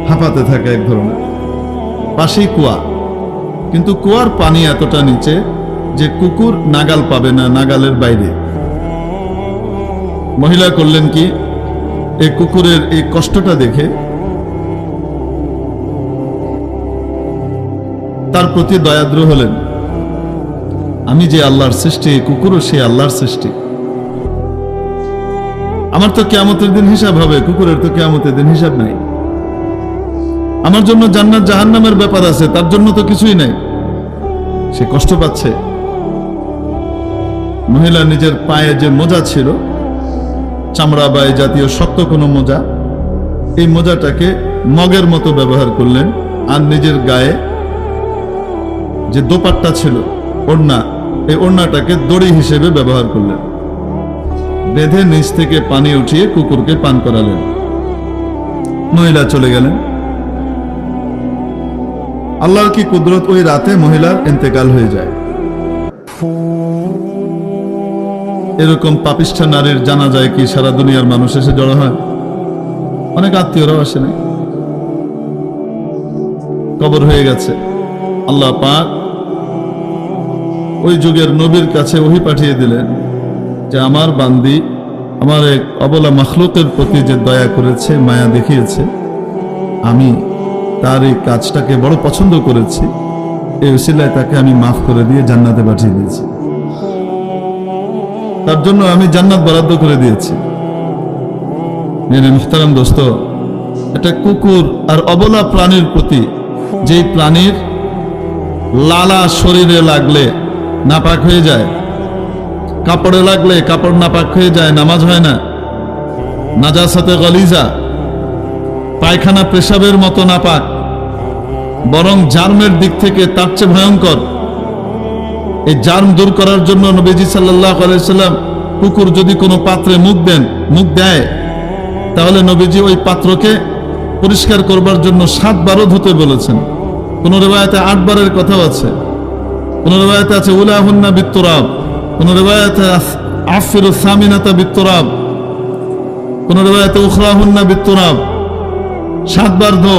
হাঁপাতে থাকে এক ধরনের। পাশেই কুয়া, কিন্তু কুয়ার পানি এতটা নিচে যে কুকুর নাগাল পাবে না, নাগালের বাইরে। মহিলা করলেন কি, এই কুকুরের এই কষ্টটা দেখে তার প্রতি দয়াদ্র হলেন। আমি যে আল্লাহর সৃষ্টি, কুকুরও সে আল্লাহর সৃষ্টি, আমার তো কিয়ামতের দিন হিসাব হবে, কুকুরের তো কিয়ামতের দিন হিসাব নাই। আমার জন্য জান্নাত জাহান্নামের ব্যাপার আছে, তার জন্য তো কিছুই নাই। সে কষ্ট পাচ্ছে। মহিলা নিজের পায়ে যে মোজা ছিল, চামড়া বা এই জাতীয় শক্ত কোনো মোজা, এই মোজাটাকে মগের মতো ব্যবহার করলেন, আর নিজের গায়ে যে দোপাট্টা ছিল, ওড়না, এই ওড়নাটাকে দড়ি হিসেবে ব্যবহার করলেন। বেঁধে নিচ থেকে পানি উঠিয়ে কুকুরকে পান করালেন। মহিলা চলে গেলেন। আল্লাহর কি কুদরত, ওই রাতে মহিলার ইন্তেকাল হয়ে যায়। এরকম পাপিষ্ঠা নারীর জানাজায় কি সারা দুনিয়ার মানুষ এসে জড়ো হয়? অনেক আত্মীয়রাও আসে নাই, কবর হয়ে গেছে। আল্লাহ পাক ওই যুগের নবীর কাছে ওহী পাঠিয়ে দিলেন যে আমার বান্দি আমার এক অবলা মাখলুকের প্রতি যে দয়া করেছে, মায়া দেখিয়েছে, আমি তার এই কাজটাকে বড় পছন্দ করেছি, এই উসিলায় তাকে আমি মাফ করে দিয়ে জান্নাতে পাঠিয়ে দিয়েছি। তার জন্য আমি জান্নাত বরাদ্দ করে দিয়েছি। মেরে মুহতারাম দোস্ত, একটা কুকুর আর অবলা প্রাণীর প্রতি, যেই প্রাণীর লালা শরীরে লাগলে নাপাক হয়ে যায়, কাপড়ে লাগলে কাপড় নাপাক হয়ে যায়, নামাজ হয় না, নাজাসাতে গলিজা, পায়খানা পেশাবের মতো নাপাক, বরং জার্মের দিক থেকে তার চেয়ে ভয়ঙ্কর। এই জার্ম দূর করার জন্য নবীজি সাল্লাল্লাহু আলাইহি সাল্লাম কুকুর যদি কোনো পাত্রে মুখ দেয়, তাহলে নবীজি ওই পাত্রকে পরিষ্কার করবার জন্য 7 বারও ধুতে বলেছেন। কোন রিওয়ায়াতে 8 বারের কথাও আছে, কোন রিওয়ায়াতে আছে উলাহুন্না বিত্তুরাব, কোন রিওয়ায়াতে আফিরু সামিনাতা বিত্তুরাব, কোন রিওয়ায়াতে উখরাহুন্না বিত্তুরাব। 7 বার ধো,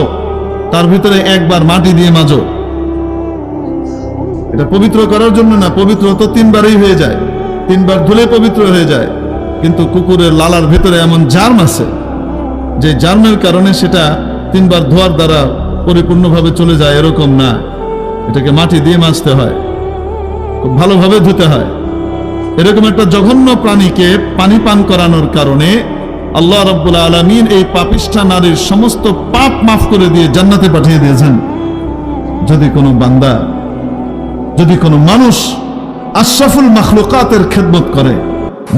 তার ভিতরে 1 বার মাটি দিয়ে মাজো। এটা পবিত্র করার জন্য না, পবিত্র তো 3 বারই হয়ে যায়, 3 বার ধুলে পবিত্র হয়ে যায়। কিন্তু কুকুরের লালার ভিতরে এমন জার্ম আছে যে জার্মের কারণে সেটা 3 বার ধোয়ার দ্বারা পরিপূর্ণভাবে চলে যায়, এরকম না। এটাকে মাটি দিয়ে মাজতে হয়, খুব ভালোভাবে ধুতে হয়। এরকম একটা জঘন্য প্রাণীকে পানি পান করানোর কারণে আল্লাহ রাব্বুল আলামিন এই পাপিষ্ঠা নারীর সমস্ত পাপ মাফ করে দিয়ে জান্নাতে পাঠিয়ে দিয়েছেন। যদি কোনো বান্দা, যদি কোনো মানুষ আশরাফুল মাখলুকাতের খেদমত করে,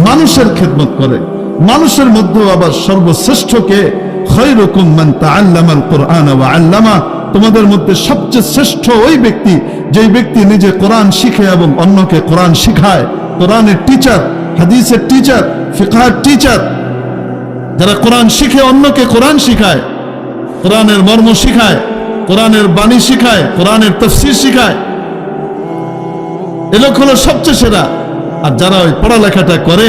মানুষের খেদমত করে, মানুষের মধ্যে আবার সর্বশ্রেষ্ঠকে, খায়রুকুম মান তাআল্লামাল কুরআন ওয়া আল্লামা, তোমাদের মধ্যে সবচেয়ে শ্রেষ্ঠ ওই ব্যক্তি যেই ব্যক্তি নিজে কোরআন শিখে এবং অন্যকে কোরআন শিখায়। কোরআনের টিচার, হাদিসের টিচার, ফিকহের টিচার, যারা কোরআন শিখে অন্যকে কোরআন শিখায়, কোরআনের মর্ম শিখায়, কোরআনের বাণী শিখায়, কোরআনের তাফসীর শিখায়, এ লোক হলো সবচেয়ে সেরা। আর যারা ওই পড়ালেখাটা করে,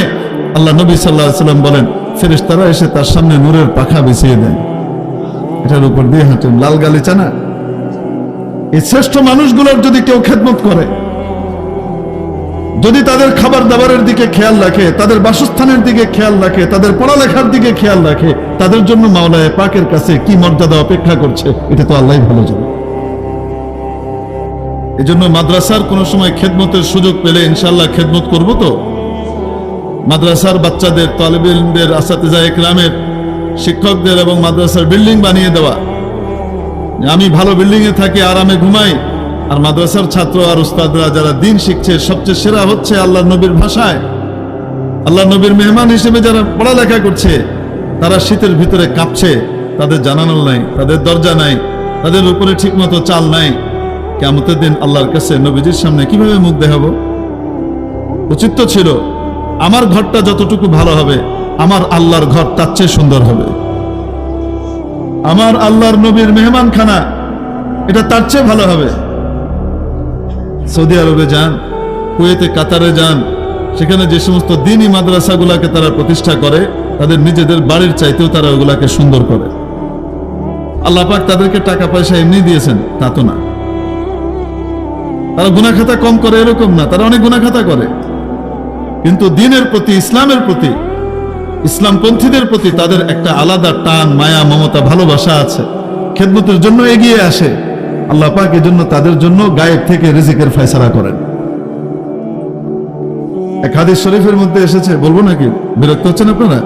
আল্লাহ নবী সাল্লাল্লাহু আলাইহি সাল্লাম বলেন ফেরেশতারা এসে তার সামনে নূরের পাখা বিছিয়ে দেন, এটার উপর দিয়ে হাঁটেন, লাল গালিচা না। এই শ্রেষ্ঠ মানুষগুলোর যদি কেউ খেদমত করে, যদি তাদের খাবার দাবারের দিকে খেয়াল রাখে, তাদের বাসস্থানের দিকে খেয়াল রাখে, তাদের পড়ালেখার দিকে খেয়াল রাখে, তাদের জন্য মাওলায়ে পাকের কাছে কি মর্যাদা অপেক্ষা করছে, এটা তো আল্লাহই ভালো জানে। এজন্য মাদ্রাসার কোনো সময় খেদমতের সুযোগ পেলে ইনশাআল্লাহ খেদমত করব। তো মাদ্রাসার বাচ্চাদের, তালিবে ইলমদের, আসাতিজা ইকরামের, শিক্ষকদের এবং মাদ্রাসার বিল্ডিং বানিয়ে দেওয়া। আমি ভালো বিল্ডিং এ থাকি, আরামে ঘুমাই, আর মাদ্রাসার ছাত্র আর উস্তাদরা যারা দিন শিখছে সবচেয়ে সেরা হচ্ছে আল্লাহর নবীর ভাষায়, আল্লাহর নবীর মেহমান হিসেবে যারা পড়ালেখা করছে, তারা শীতের ভিতরে কাঁপছে, তাদের জানানোর নাই, তাদের দরজা নাই, তাদের উপরে ঠিকমতো চাল নাই। কিয়ামতের দিন আল্লাহর কাছে নবীজির সামনে কিভাবে মুখ দেখাবো? উচিত তো ছিল আমার ঘরটা যতটুকু ভালো হবে, আমার আল্লাহর ঘর তার চেয়ে সুন্দর হবে। আমার আল্লাহর নবীর মেহমানখানা এটা তার চেয়ে ভালো হবে। সৌদি আরবে যান, কুয়েতে, কাতারে যান, সেখানে যে সমস্ত দ্বীনি মাদ্রাসাগুলাকে তারা প্রতিষ্ঠা করে, তাদের নিজেদের বাড়ির চাইতেও তারা ওগুলাকে সুন্দর করে। আল্লাহ পাক তাদেরকে টাকা পয়সা এমনি দিয়েছেন তা তো না। তারা গুনাহ খাতা কম করে এরকম না, তারা অনেক গুনাহ খাতা করে, কিন্তু দ্বীনের প্রতি, ইসলামের প্রতি, ইসলামপন্থীদের প্রতি তাদের একটা আলাদা টান, মায়া, মমতা, ভালোবাসা আছে। খেদমতের জন্য এগিয়ে আসে। আল্লাহ পাক এজন্য তাদের জন্য গায়েব থেকে রিজিকের ফয়সালা করেন। এক হাদিস শরীফের মধ্যে এসেছে, বলবো নাকি? বিরক্ত হচ্ছেন আপনারা?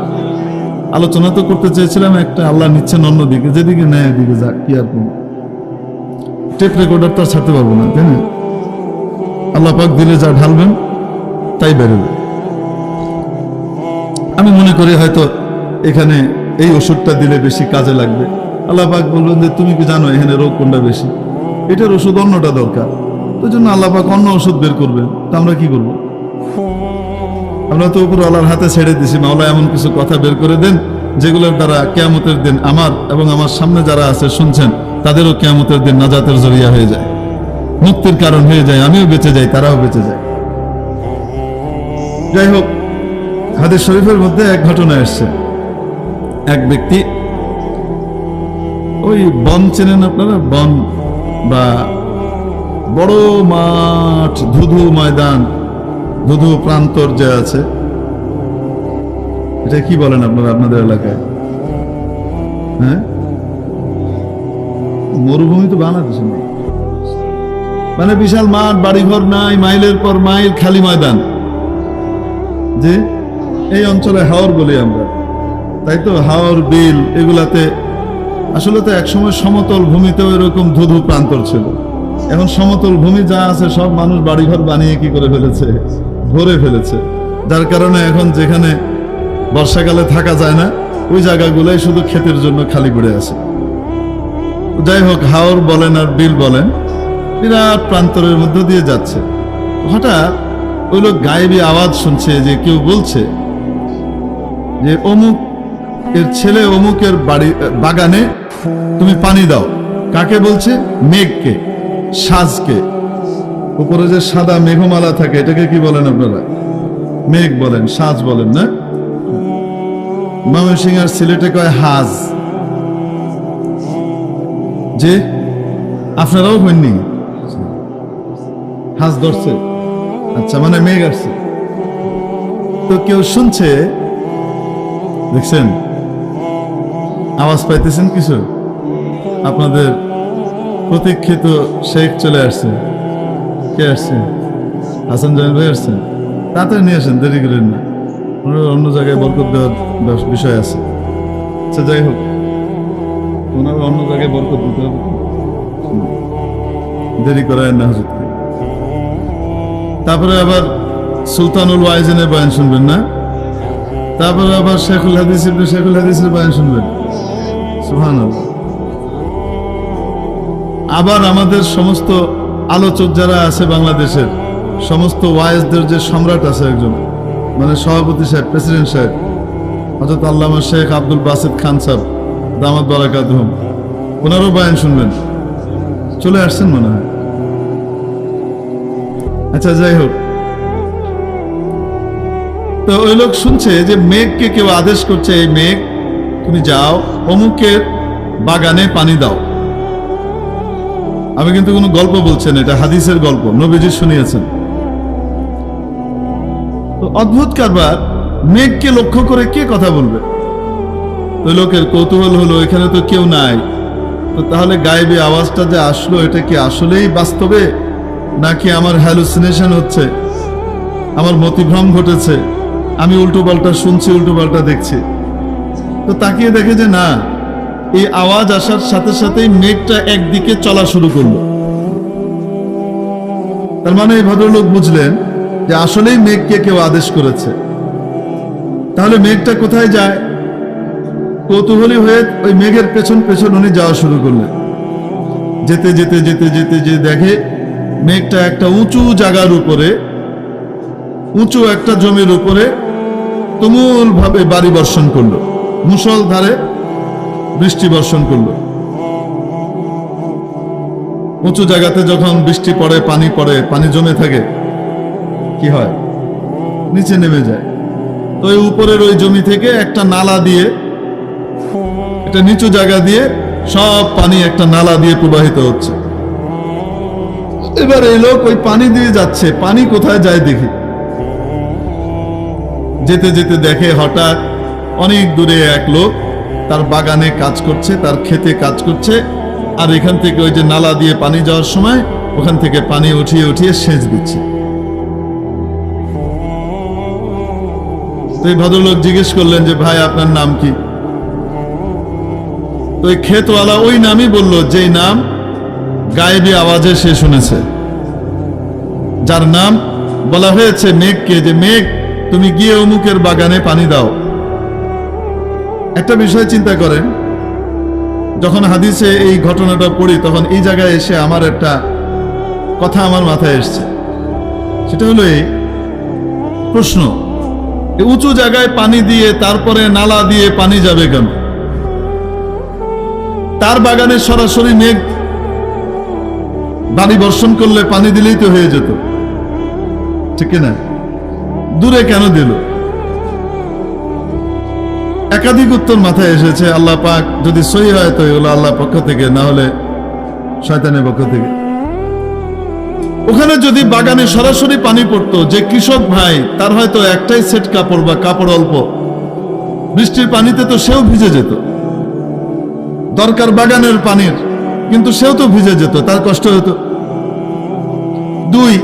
আলোচনা তো করতে চেয়েছিলাম একটা, আল্লাহ নিচ্ছেন অন্যদিকে, যেদিকে নেয় এদিকে যাক, কি আর কোন টেপ রেকর্ডার তো আর ছাড়তে পারবো না, তাই না? আল্লাহ পাক দিলে যা ঢালবেন তাই বেরোবে। আমি মনে করি হয়তো এখানে এই ওষুধটা দিলে বেশি কাজে লাগবে। আল্লাহ পাক বলবেন যে তুমি কি জানো এখানে রোগ কোনটা বেশি, এটার ওষুধ অন্যটা দরকার, তো জন্য আল্লাহ পাক অন্য ওষুধ বের করবেন। তা আমরা কি করবো? আমরা তো উপর আল্লাহর হাতে ছেড়ে দিছি। মাওলা এমন কিছু কথা বের করে দেন যেগুলোর দ্বারা কিয়ামতের দিন আমার এবং আমার সামনে যারা আছে শুনছেন, তাদেরও কিয়ামতের দিন নাজাতের জরিয়া হয়ে যায়, মুক্তির কারণ হয়ে যায়, আমিও বেঁচে যাই, তারাও বেঁচে যায়। যাই হোক, হাদিস শরীফের মধ্যে এক ঘটনা এসছে। এক ব্যক্তি, ওই বন চেনেন আপনারা, বন বা বড় মাঠ, ধুধু ময়দান, ধুধু প্রান্তর যে আছে, এটা কি বলেন আপনারা আপনাদের এলাকায়? হ্যাঁ, মরুভূমি তো বাংলাদেশে নেই, মানে বিশাল মাঠ, বাড়িঘর নাই, মাইলের পর মাইল খালি ময়দান। যে এই অঞ্চলে হাওর বলি আমরা, তাই তো, হাওর, বিল, এগুলাতে আসলে তো একসময় সমতল ভূমিতেও এরকম ধুধু প্রান্তর ছিল। এখন সমতল ভূমি যা আছে সব মানুষ বাড়িঘর বানিয়ে কি করে ফেলেছে, ভরে ফেলেছে, যার কারণে এখন যেখানে বর্ষাকালে থাকা যায় না ওই জায়গাগুলোই শুধু ক্ষেতের জন্য খালি পড়ে আছে। যাই হোক, হাওর বলেন আর বিল বলেন, বিরাট প্রান্তরের মধ্য দিয়ে যাচ্ছে। হঠাৎ ওই লোক গায়েবী আওয়াজ শুনছে যে কেউ বলছে যে অমুক এর ছেলে অমুকের বাগানে তুমি পানি দাও। কাকে বলছে? মেঘকে, সাজকে। উপরে যে সাদা মেঘমালা থাকে এটাকে কি বলেন আপনারা? মেঘ বলেন, সাজ বলেন না? ময়মনসিংহ আর সিলেটে কয় হাজ। যে আপনারাও হননি, হাজ ধরছে, আচ্ছা, মানে মেঘ আসছে। তো কেউ শুনছে, দেখছেন, আওয়াজ পাইতেছেন কিছু? আপনাদের প্রতীক্ষিত শেখ চলে আসছে। কে আসছে? হাসান জামিল ভাই আসছেন। তাড়াতাড়ি নিয়ে আসেন, দেরি করেন না, অন্য জায়গায় বরকত দেওয়ার বিষয় আছে। আচ্ছা, যাই হোক, ওনারা অন্য জায়গায় বরকত দিতে হবে, দেরি করায় না হুজুর। তারপরে আবার সুলতানুল ওয়াইজিনের বয়ান শুনবেন না? তারপরে আবার শেখুল হাদিস ইবনে শেখুল হাদিসের বয়ান শুনবেন। সুবহানাল্লাহ। আবার আমাদের সমস্ত আলোচক যারা আছে বাংলাদেশের, সমস্ত ওয়াইজদের যে সম্রাট আছে একজন, মানে সভাপতি সাহেব, প্রেসিডেন্ট সাহেব, হযরত আল্লামা শেখ আব্দুল বাসিত খান সাহেব দামাত বারাকাতুহুম, ওনারও বয়ান শুনবেন। চলে আসছেন মনে হয়। আচ্ছা, যাই হোক, তো ওই লোক শুনছে যে মেঘকে কেউ আদেশ করছে, এই মেঘ তুমি যাও অমুকের বাগানে পানি দাও। আমি কিন্তু কোনো গল্প বলছেন, এটা হাদিসের গল্প, নবীজি শুনিয়েছেন। তো অদ্ভুত কারবার, মেঘকে লক্ষ্য করে কে কথা বলবে? ওই লোকের কৌতূহল হলো, এখানে তো কেউ নাই, তো তাহলে গায়েবী আওয়াজটা যে আসলো এটা কি আসলেই বাস্তবে, নাকি আমার হ্যালুসিনেশন হচ্ছে, আমার মতিভ্রম ঘটেছে, আমি উল্টো পাল্টা শুনছি, উল্টো পাল্টা দেখছি। তো তাকিয়ে দেখে যে না, এই আওয়াজ আসার সাথে সাথেই মেঘটা একদিকে চলা শুরু করলো। তার মানে এই ভদ্রলোক বুঝলেন যে আসলেই মেঘকে কেউ আদেশ করেছে। তাহলে মেঘটা কোথায় যায়? কৌতূহলী হয়ে ওই মেঘের পেছন পেছন উনি যাওয়া শুরু করলেন। যেতে যেতে যেতে যেতে যে দেখে মেঘটা একটা উঁচু জায়গার উপরে, উঁচু একটা জমির উপরে তুমুল ভাবে বাড়ি বর্ষণ করলো, মুষলধারে বৃষ্টি বর্ষণ করলো। উঁচু জায়গাতে যখন বৃষ্টি পড়ে, পানি জমে থাকে, কি হয়? নিচে নেমে যায়। তো ওই উপরের ওই জমি থেকে একটা নালা দিয়ে, একটা নিচু জায়গা দিয়ে সব পানি একটা নালা দিয়ে প্রবাহিত হচ্ছে। এবার এই লোক ওই পানি দিয়ে যাচ্ছে, পানি কোথায় যায় দেখি। যেতে যেতে দেখে হঠাৎ অনেক দূরে এক লোক তার বাগানে কাজ করছে, তার ক্ষেতে কাজ করছে, আর এখান থেকে ওই যে নালা দিয়ে পানি যাওয়ার সময় ওখান থেকে পানি উঠিয়ে উঠিয়ে সেচ দিচ্ছে। তো এই ভদ্রলোক জিজ্ঞেস করলেন যে ভাই আপনার নাম কি? তো এই ক্ষেতওয়ালা ওই নামই বলল যেই নাম গায়েবী আওয়াজে সে শুনেছে, যার নাম বলা হয়েছে মেঘকে, যে মেঘ তুমি গিয়ে অমুকের বাগানে পানি দাও। একটা বিষয় চিন্তা করেন, যখন হাদিসে এই ঘটনাটা পড়ি তখন এই জায়গায় এসে আমার একটা কথা আমার মাথায় এসছে। সেটা হলো এই প্রশ্ন, উঁচু জায়গায় পানি দিয়ে তারপরে নালা দিয়ে পানি যাবে কেন? তার বাগানে সরাসরি মেঘ বাড়ি বর্ষণ করলে পানি দিলেই তো হয়ে যেত, ঠিক না? দূরে কেন দিল? একাধিক উত্তর মাথায় এসেছে। আল্লাহ পাক যদি সহি হয় তো এগুলো আল্লাহ পক্ষ থেকে, না হলে শয়তানের পক্ষ থেকে। ওখানে যদি বাগানে সরাসরি পানি পড়তো, যে কৃষক ভাই তার হয়তো একটাই সেট কাপড় বা কাপড় অল্প, বৃষ্টির পানিতে তো সেও ভিজে যেত, দরকার বাগানের পানির, কিন্তু সেও তো ভিজে যেত, তার কষ্ট হতো। দুই,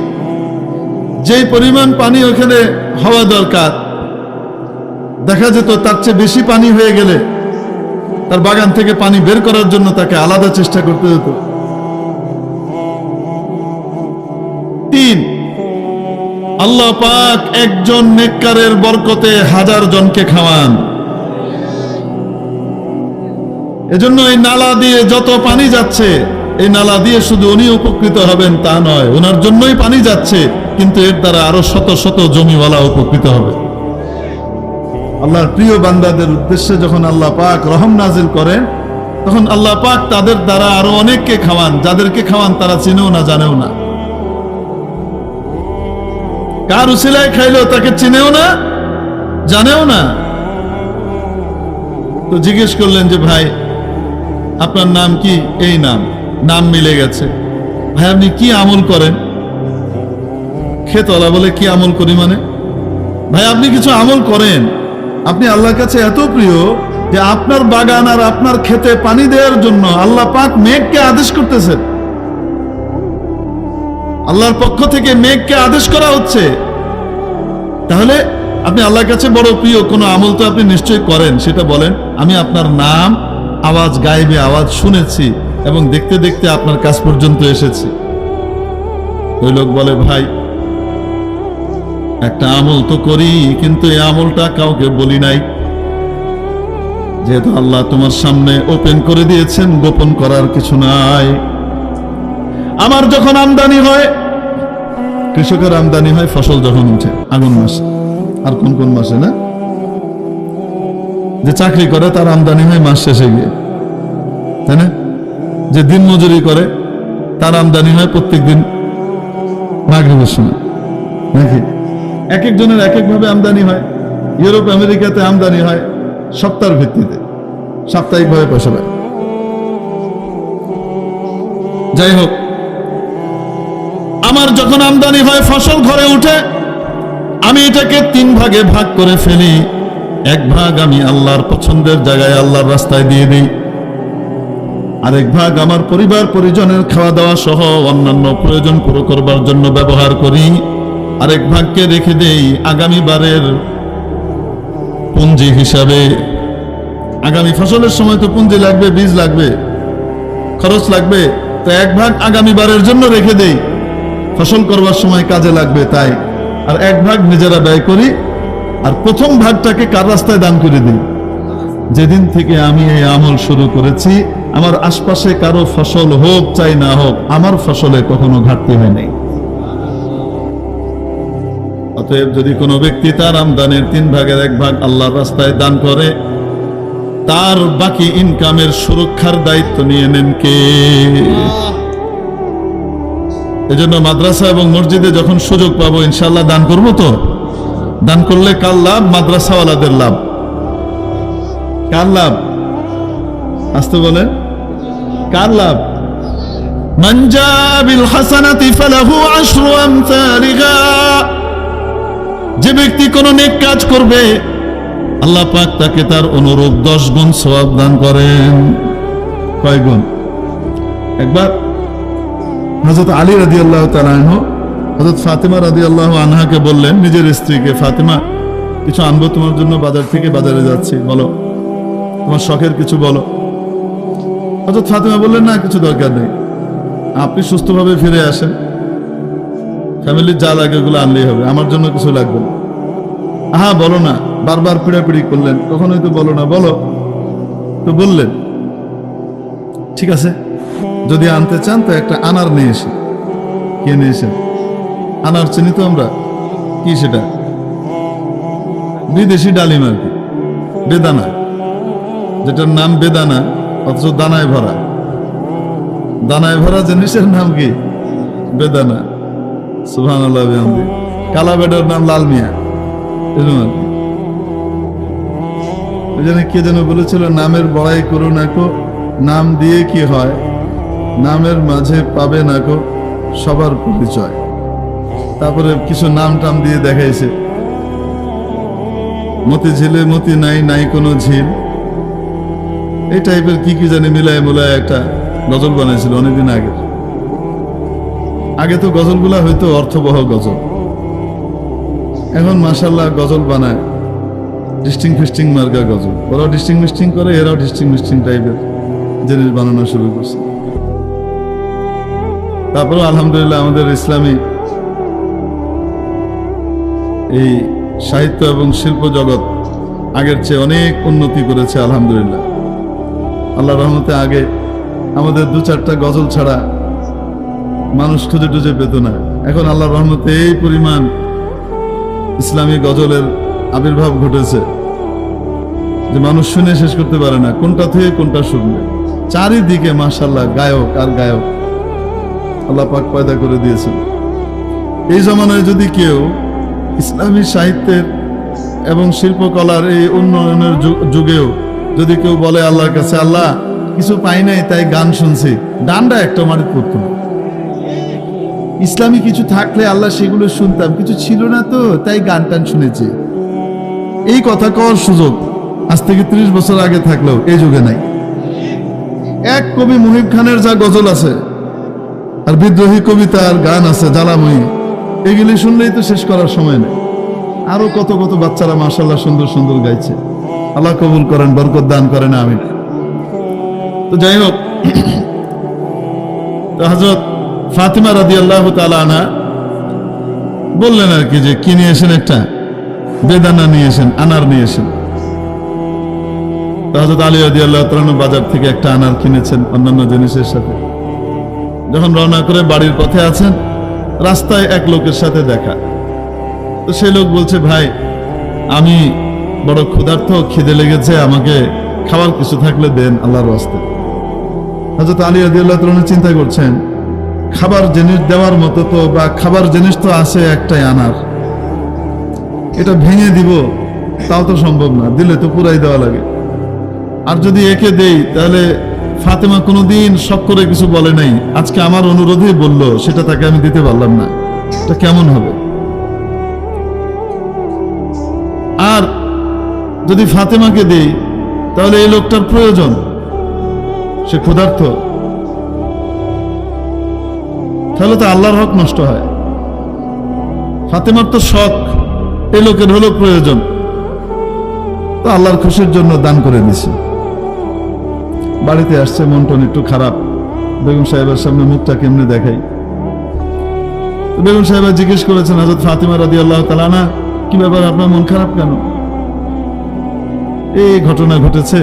যেই পরিমাণ পানি ওখানে হওয়া দরকার, দেখা যেত তার চেয়ে বেশি পানি হয়ে গেলে তার বাগান থেকে পানি বের করার জন্য তাকে আলাদা চেষ্টা করতে হতো। তিন, আল্লাহ পাক একজন নেককারের বরকতে 1000 জনকে খাওয়ান। এজন্য এই নালা দিয়ে যত পানি যাচ্ছে, এই নালা দিয়ে শুধু উনি উপকৃত হবেন তা নয়, ওনার জন্যই পানি যাচ্ছে, কিন্তু এর দ্বারা আরো শত শত জমিওয়ালা উপকৃত হবে। আল্লাহর প্রিয় বান্দাদের উদ্দেশ্যে যখন আল্লাহ পাক রহম নাজিল করেন, তখন আল্লাহ পাক তাদের দ্বারা আরো অনেককে খাওয়ান, যাদেরকে খাওয়ান তারা চিনেও না, জানেও না। কার উসিলায় খাইলেও তাকে চিনেও না, জানেও না। তো জিজ্ঞেস করলেন যে ভাই আপনার নাম কি? এই নাম, নাম মিলে গেছে। ভাই আপনি কি আমল করেন? খেতওয়ালা বলে কি আমল করি মানে? ভাই আপনি কিছু আমল করেন, আপনি আল্লাহর কাছে এত প্রিয় যে আপনার বাগান আর আপনার খেতে পানি দেওয়ার জন্য আল্লাহ পাক মেঘকে আদেশ করতেছেন। আল্লাহর পক্ষ থেকে মেঘকে আদেশ করা হচ্ছে। তাহলে আপনি আল্লাহর কাছে বড় প্রিয়, কোনো আমল তো আপনি নিশ্চয়ই করেন, সেটা বলেন। আমি আপনার নাম আওয়াজ, গায়েবে আওয়াজ শুনেছি এবং দেখতে দেখতে আপনার কাছ পর্যন্ত এসেছি। ওই লোক বলে ভাই একটা আমল তো করি, কিন্তু এই আমলটা কাউকে বলি নাই, যেহেতু আল্লাহ তোমার সামনে ওপেন করে দিয়েছেন, গোপন করার কিছু নাই। আমার যখন আমদানি হয়, কৃষকের আমদানি হয় ফসল যখন উঠে আগুন মাসে, আর কোন কোন মাসে না, যে চাকরি করে তার আমদানি হয় মাস শেষে গিয়ে, তাই না? যে দিন মজুরি করে তার আমদানি হয় প্রত্যেক দিন মাগরিবের সময়, নাকি? এক একজনের এক একভাবে আমদানি হয়। ইউরোপ আমেরিকাতে আমদানি হয় সপ্তাহের ভিত্তিতে, সাপ্তাহিকভাবে পয়সা পায়। যাই হোক, আমার যখন আমদানি হয়, ফসল ঘরে উঠে, আমি এটাকে 3 ভাগে ভাগ করে ফেলি। 1 ভাগ আমি আল্লাহর পছন্দের জায়গায়, আল্লাহর রাস্তায় দিয়ে দিই। আরেক ভাগ আমার পরিবার পরিজনের খাওয়া দাওয়া সহ অন্যান্য প্রয়োজন পুরো করবার জন্য ব্যবহার করি। আরেক ভাগকে রেখে দেই আগামী বারের পুঁজি হিসাবে। আগামী ফসলের সময় তো পুঁজি লাগবে, বীজ লাগবে, খরচ লাগবে, তো 1 ভাগ আগামী বারের জন্য রেখে দেই, ফসল করবার সময় কাজে লাগবে তাই। আর 1 ভাগ নিজেরা ব্যয় করি, আর প্রথম ভাগটাকে কার রাস্তায় দান করে দিই। যেদিন থেকে আমি এই আমল শুরু করেছি, আমার আশপাশে কারো ফসল হোক চাই না হোক, আমার ফসলে কখনো ঘাটতি হয় নাই। অতএব যদি কোনো ব্যক্তি তার আমদানির 3 ভাগের 1 ভাগ আল্লাহর রাস্তায় দান করে, তার বাকি ইনকামের সুরক্ষার দায়িত্ব নিয়ে নেন কে? এজন্য মাদ্রাসা এবং মসজিদে যখন সুযোগ পাবো ইনশাআল্লাহ দান করবো। তো দান করলে কার লাভ? মাদ্রাসাওয়ালাদের লাভ। কার লাভ? আসতে বলেন, কার লাভ? মান জা বিল হাসানাতি ফালাহু আশরু আমসালিহা। যে ব্যক্তি কোনো নেক কাজ করবে, আল্লাহ পাক তাকে তার অনুরূপ 10 গুণ সওয়াব দান করেন। কয় গুণ? একবার হযরত আলী রাদিয়াল্লাহু তাআলা আনহু হযরত ফাতিমা রাদিয়াল্লাহু আনহাকে বললেন, নিজের স্ত্রীকে, ফাতিমা কিছু আনবো তোমার জন্য বাজার থেকে, বাজারে যাচ্ছি, বলো তোমার শখের কিছু বলো। হযরত ফাতিমা বললেন না কিছু দরকার নেই, আপনি সুস্থভাবে ফিরে আসেন, ফ্যামিলির যা লাগে ওগুলো আনলেই হবে, আমার জন্য কিছু লাগবে না। আহা বলো না, বারবার পিড়াপিড়ি করলেন, কখনোই তো বলো না, বলো। তো বললেন ঠিক আছে, যদি আনতে চান তো একটা আনার নিয়ে এসে। কে নিয়ে এসেন? আনার চিনি তো আমরা, কি সেটা? বিদেশি ডালিম আর কি, বেদানা, যেটার নাম বেদানা অথচ দানায় ভরা। দানায় ভরা জিনিসের নাম কি? বেদানা। সুবহানাল্লাহ বিহামদি। কালা বেটার নাম লাল মিয়া। কে যেন বলেছিল, নামের বড়াই করো না কো, নাম দিয়ে কি হয়, নামের মাঝে পাবে না কো সবার পরিচয়। তারপরে কিছু নাম টাম দিয়ে দেখাইছে, মতি ঝিলে মতি নাই, নাই কোনো ঝিল, এই টাইপের কি কি জানি মিলায় মোলায় একটা গজল বানাইছিল অনেকদিন আগে। আগে তো গজলগুলা হয়তো অর্থবহ গজল, এখন মাশাআল্লাহ গজল বানায় ডিস্টিং ফিস্টিং মার্কা গজল। ওরাও ডিস্টিং মিস্টিং করে, এরাও ডিস্টিং মিস্টিং টাইপের জিনিস বানানো শুরু করছে। তারপরে আলহামদুলিল্লাহ আমাদের ইসলামী এই সাহিত্য এবং শিল্প জগৎ আগের চেয়ে অনেক উন্নতি করেছে আলহামদুলিল্লাহ। আল্লাহ রহমতে আগে আমাদের দু চারটা গজল ছাড়া মানুষ খুঁজে টুজে পেত না। এখন আল্লাহ রহমতে এই পরিমাণ ইসলামী গজলের আবির্ভাব ঘটেছে যে মানুষ শুনে শেষ করতে পারে না, কোনটা থেকে কোনটা শুনবে। চারিদিকে মাশাআল্লাহ গায়ক আর গায়ক আল্লাহ পাক পয়দা করে দিয়েছেন। এই জমানায় যদি কেউ ইসলামী সাহিত্যের এবং শিল্পকলার এই উন্নয়নের যুগেও যদি কেউ বলে আল্লাহর কাছে, আল্লাহ কিছু পাই নাই তাই গান শুনছি, ডান্ডা একটা মাটিতে পড়তো না। ইসলামী কিছু থাকলে আল্লাহ সেগুলো শুনতাম, কিছু ছিল না তো তাই গান টান শুনেছি, এই কথা কওয়ার সুযোগ আজ থেকে 30 বছর আগে থাকলেও এই যুগে নাই। এক কবি মুহিব খানের যা গজল আছে আর বিদ্রোহী কবিতা আর গান আছে জ্বালাময়ী, এগুলি শুনলেই তো শেষ করার সময় নেই। আরো কত কত বাচ্চারা মাশাআল্লাহ সুন্দর সুন্দর গাইছে। আল্লাহ কবুল করেন, বরকত দান করেন, আমিন। তো যাই হোক, তো হযরত ফাতিমা রাদিয়াল্লাহু তাআলা আনহা বললেন আর কি যে কি নিয়ে এসেন, একটা বেদানা নিয়ে এসেন, আনার নিয়ে এসেন। তো হযরত আলী রাদিয়াল্লাহু তাআলা বাজার থেকে একটা আনার কিনেছেন অন্যান্য জিনিসের সাথে। যখন রওনা করে বাড়ির পথে আছেন, রাস্তায় এক লোকের সাথে দেখা। তো সেই লোক বলছে, ভাই আমি বড় ক্ষুধার্ত, খিদে লেগেছে, আমাকে খাবার কিছু থাকলে দেন আল্লাহর ওয়াস্তে। হযরত আলী রাদিয়াল্লাহু তাআলা চিন্তা করছেন, খাবার জিনিস দেওয়ার মতো তো বা খাবার জিনিস তো আছে একটাই আনার, এটা ভেঙে দিব তাও তো সম্ভব না, দিলে তো পুরাই দেওয়া লাগে। আর যদি একে দেই তাহলে ফাতেমা কোনোদিন শখ করে কিছু বলে নাই, আজকে আমার অনুরোধেই বলল, সেটা তাকে আমি দিতে পারলাম না, এটা কেমন হবে? আর যদি ফাতেমাকে দেই তাহলে এই লোকটার প্রয়োজন, সে ক্ষুধার্ত, তাহলে তো আল্লাহর হক নষ্ট হয়। ফাতেমার তো শখ, এই লোকের হলো প্রয়োজন, তো আল্লাহর খুশির জন্য দান করে দিছে। বাড়িতে আসছে, মন টন একটু খারাপ, বেগম সাহেবের সামনে মুখটা কেমনে দেখাই। বেগম সাহেবা জিজ্ঞেস করেছেন, হযরত ফাতিমা রাদিয়াল্লাহু তাআলা আনহা, কি ব্যাপার, আপনার মন খারাপ কেন? এই ঘটনা ঘটেছে,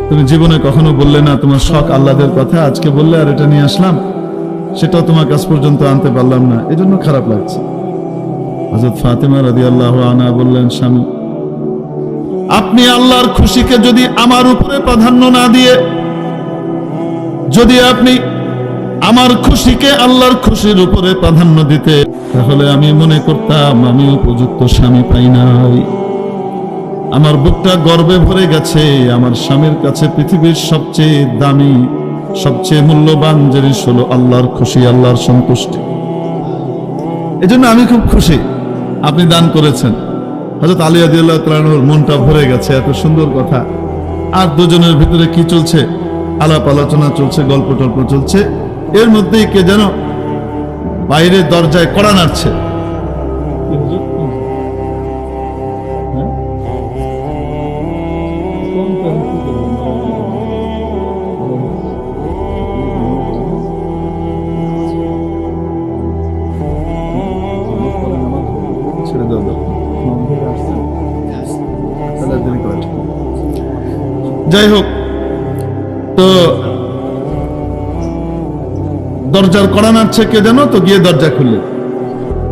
তুমি জীবনে কখনো বললে না তোমার শখ আল্লাহদের কথা, আজকে বললে আর এটা নিয়ে আসলাম, সেটাও তোমার কাছ পর্যন্ত আনতে পারলাম না, এই জন্য খারাপ লাগছে। হযরত ফাতিমা রাদিয়াল্লাহু আনহা বললেন, স্বামী আপনি আল্লাহর খুশিকে যদি আমার উপরে প্রাধান্য না দিয়ে, যদি আপনি আমার খুশিকে আল্লাহর খুশির উপরে প্রাধান্য দিতে, তাহলে আমি মনে করতাম আমি উপযুক্ত স্বামী পাই নাই। আমার বুকটা গর্বে ভরে গেছে, আমার স্বামীর কাছে পৃথিবীর সবচেয়ে দামি, সবচেয়ে মূল্যবান জিনিস হলো আল্লাহর খুশি, আল্লাহর সন্তুষ্টি। এজন্য আমি খুব খুশি আপনি দান করেছেন। হযরত আলী রাদিয়াল্লাহু তাআলা আনহুর মনটা ভরে গেছে, এত সুন্দর কথা। আর দুজনের ভিতরে কি চলছে, আলাপ আলোচনা চলছে, গল্প টল্প চলছে, এর মধ্যেই কে যেন বাইরে দরজায় কড়া নাড়ছে। যাই হোক, তো দরজার কড়া নাড়ছে কে যেন, তো গিয়ে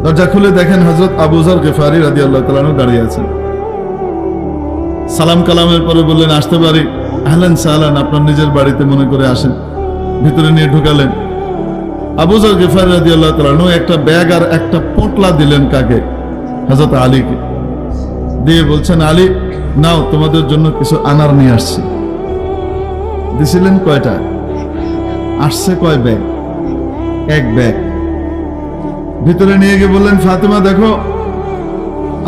দরজা খুলে দেখেন হযরত আবু যর গিফারি রাদিয়াল্লাহু তাআলা আনহু দাঁড়িয়ে আছেন। সালাম কালামের পরে বললেন, আসতে পারি? আহলান সাহলান, আপনার নিজের বাড়িতে মনে করে আসেন। ভিতরে নিয়ে ঢুকালেন। আবু যর গিফারি রাদিয়াল্লাহু তাআলা আনহু একটা ব্যাগ আর একটা পোটলা দিলেন কাকে? হযরত আলীকে। দিয়ে বলছেন, আলী নাও, তোমাদের জন্য কিছু আনার নিয়ে আসছি। দিছিলেন কয়টা? আসছে কয় ব্যাগ? এক ব্যাগ। ভিতরে নিয়ে গিয়ে বললেন, ফাতেমা দেখো,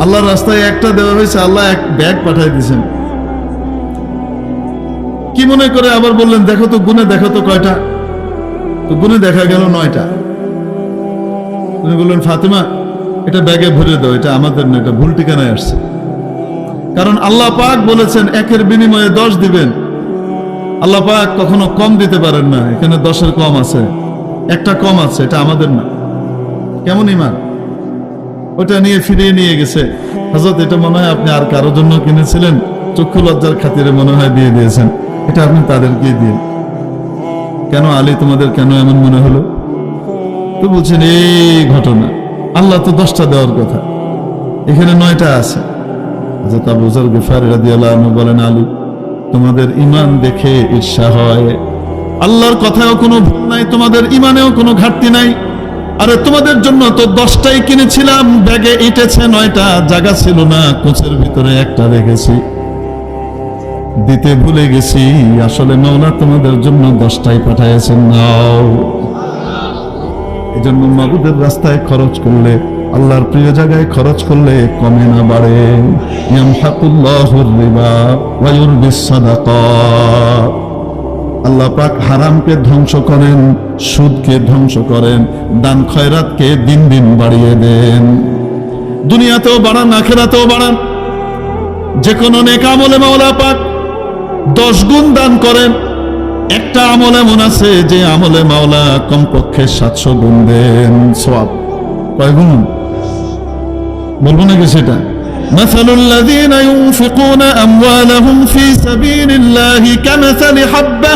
আল্লাহর রাস্তায় একটা দেওয়া হয়েছে, আল্লাহ এক ব্যাগ পাঠিয়ে দিয়েছেন। কি মনে করে আবার বললেন, দেখো তো গুনে দেখো তো কয়টা। তো গুনে দেখা গেল 9টা। তিনি বললেন, ফাতেমা এটা ব্যাগে ভরে দাও, এটা আমাদের না, এটা ভুল ঠিকানায় আসছে। কারণ আল্লাহ পাক বলেছেন 1-এর বিনিময়ে 10 দিবেন। আল্লাহ পাক কখনো কম দিতে পারেন না। এখানে 10-এর কম আছে, একটা কম আছে, এটা আমাদের না। কেমন ইমান! ওটা নিয়ে ফিরিয়ে নিয়ে গেছে। হযরত, এটা মনে হয় আপনি আর কারোর জন্য কিনেছিলেন, চক্ষু লজ্জার খাতিরে মনে হয় দিয়ে দিয়েছেন, এটা আপনি তাদেরকে দিন। কেন আলী, তোমাদের কেন এমন মনে হলো? তো বলছেন এই ঘটনা, আল্লাহ তো 10টা দেওয়ার কথা, এখানে 9টা আছে। হযরত আবু যর গিফারী রাদিয়াল্লাহু আনহু বলেন, আলী, তোমাদের ঈমান দেখে ঈর্ষা হয়। আল্লাহর কথায়ও কোনো ভুল নাই, তোমাদের ঈমানেও কোনো ঘাটতি নাই। আরে তোমাদের জন্য তো 10টাই কিনেছিলাম, ব্যাগে এঁটেছে 9টা, জায়গা ছিল না, কোচের ভিতরে একটা রেখেছি, দিতে ভুলে গেছি। আসলে মাওলা তোমাদের জন্য 10টাই পাঠিয়েছেন, নাও। এজন্য মাবুদের রাস্তায় খরচ করলে, আল্লাহর প্রিয় জায়গায় খরচ করলে কমে না বাড়ে। ইয়ামহাকুল্লাহুর রিবা ওয়া ইউরবিস সাদাকাত। আল্লাহ পাক হারামকে ধ্বংস করেন, সুদকে ধ্বংস করেন, দান খয়রাতকে দিন দিন বাড়িয়ে দেন। দুনিয়াতেও বাড়ান, আখিরাতেও বাড়ান। যে কোনো নেক আমলে মাওলা পাক 10 গুণ দান করেন। একটা আমল এমন আছে যে আমলে মাওলা কমপক্ষে 700 গুণ দেন সওয়াব। কয় গুণ বলবো নাকি সেটা? مثل الذين ينفقون أموالهم في سبيل الله كمثل حبة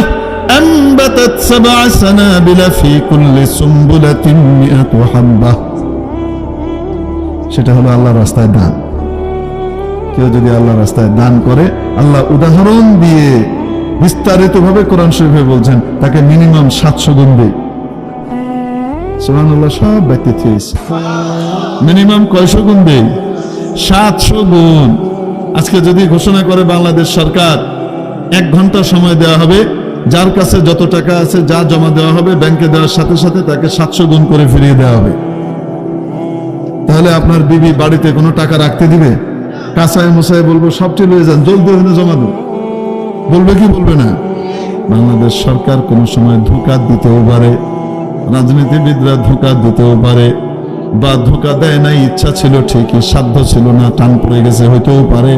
أنبتت 7 سنابل في كل سنبلة 100 حبة। সেটা হলো আল্লাহর রাস্তায় দান। কেউ যদি আল্লাহর রাস্তায় দান করে, আল্লাহ উদাহরণ দিয়ে বিস্তারিত ভাবে কোরআন শরীফে বলছেন, তাকে মিনিমাম 700 গুণ দেয়। সুবহানাল্লাহ, সব ব্যক্তি চেয়েছে মিনিমাম কয়শো গুণ দেয়? 700 গুণ। আজকে যদি ঘোষণা করে বাংলাদেশ সরকার 1 ঘন্টা সময় দেওয়া হবে, যার কাছে যত টাকা আছে যা জমা দেওয়া হবে ব্যাংকে দেওয়ার সাথে সাথে তাকে 700 গুণ করে ফিরিয়ে দেওয়া হবে, তাহলে আপনার বিবি বাড়িতে কোনো টাকা রাখতে দিবে? কাঁচায় মুসায় বলবো সবটি লয়ে যান, জলদি ওখানে জমা দেন, বলবে কি বলবে না? বাংলাদেশ সরকার কোন সময় ধোঁকা দিতেও পারে, রাজনীতিবিদরা ধোঁকা দিতেও পারে, বা ধোঁকা দেয় নাই, ইচ্ছা ছিল ঠিকই, সাধ্য ছিল না, টান পড়ে গেছে, হইতেও পারে।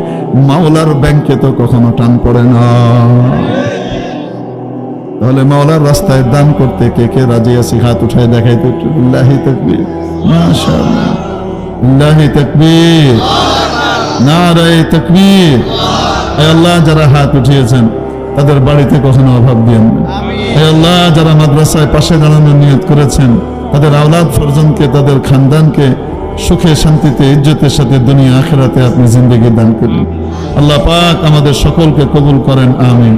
মাওলার ব্যাংকে তো কখনো টান পড়ে না। তাহলে মাওলার রাস্তায় দান করতে কে কে রাজি আছি? হাত উঠায় দেখাইতে একটু। বিল্লাহি তাকবীর, মাশাআল্লাহ, বিল্লাহি তাকবীর, নারায়ে তাকবীর। হে আল্লাহ, যারা হাত উঠিয়েছেন তাদের বাড়িতে কখনো অভাব দিয়েন না। হে আল্লাহ, যারা মাদ্রাসায় পাশে দাঁড়ানোর নিয়ত করেছেন, তাদের আওলাদ ফরজনকে, তাদের খানদানকে সুখে শান্তিতে ইজ্জতের সাথে দুনিয়া আখিরাতে আপনি জিন্দেগি দান করুন। আল্লাহ পাক আমাদের সকলকে কবুল করেন, আমিন।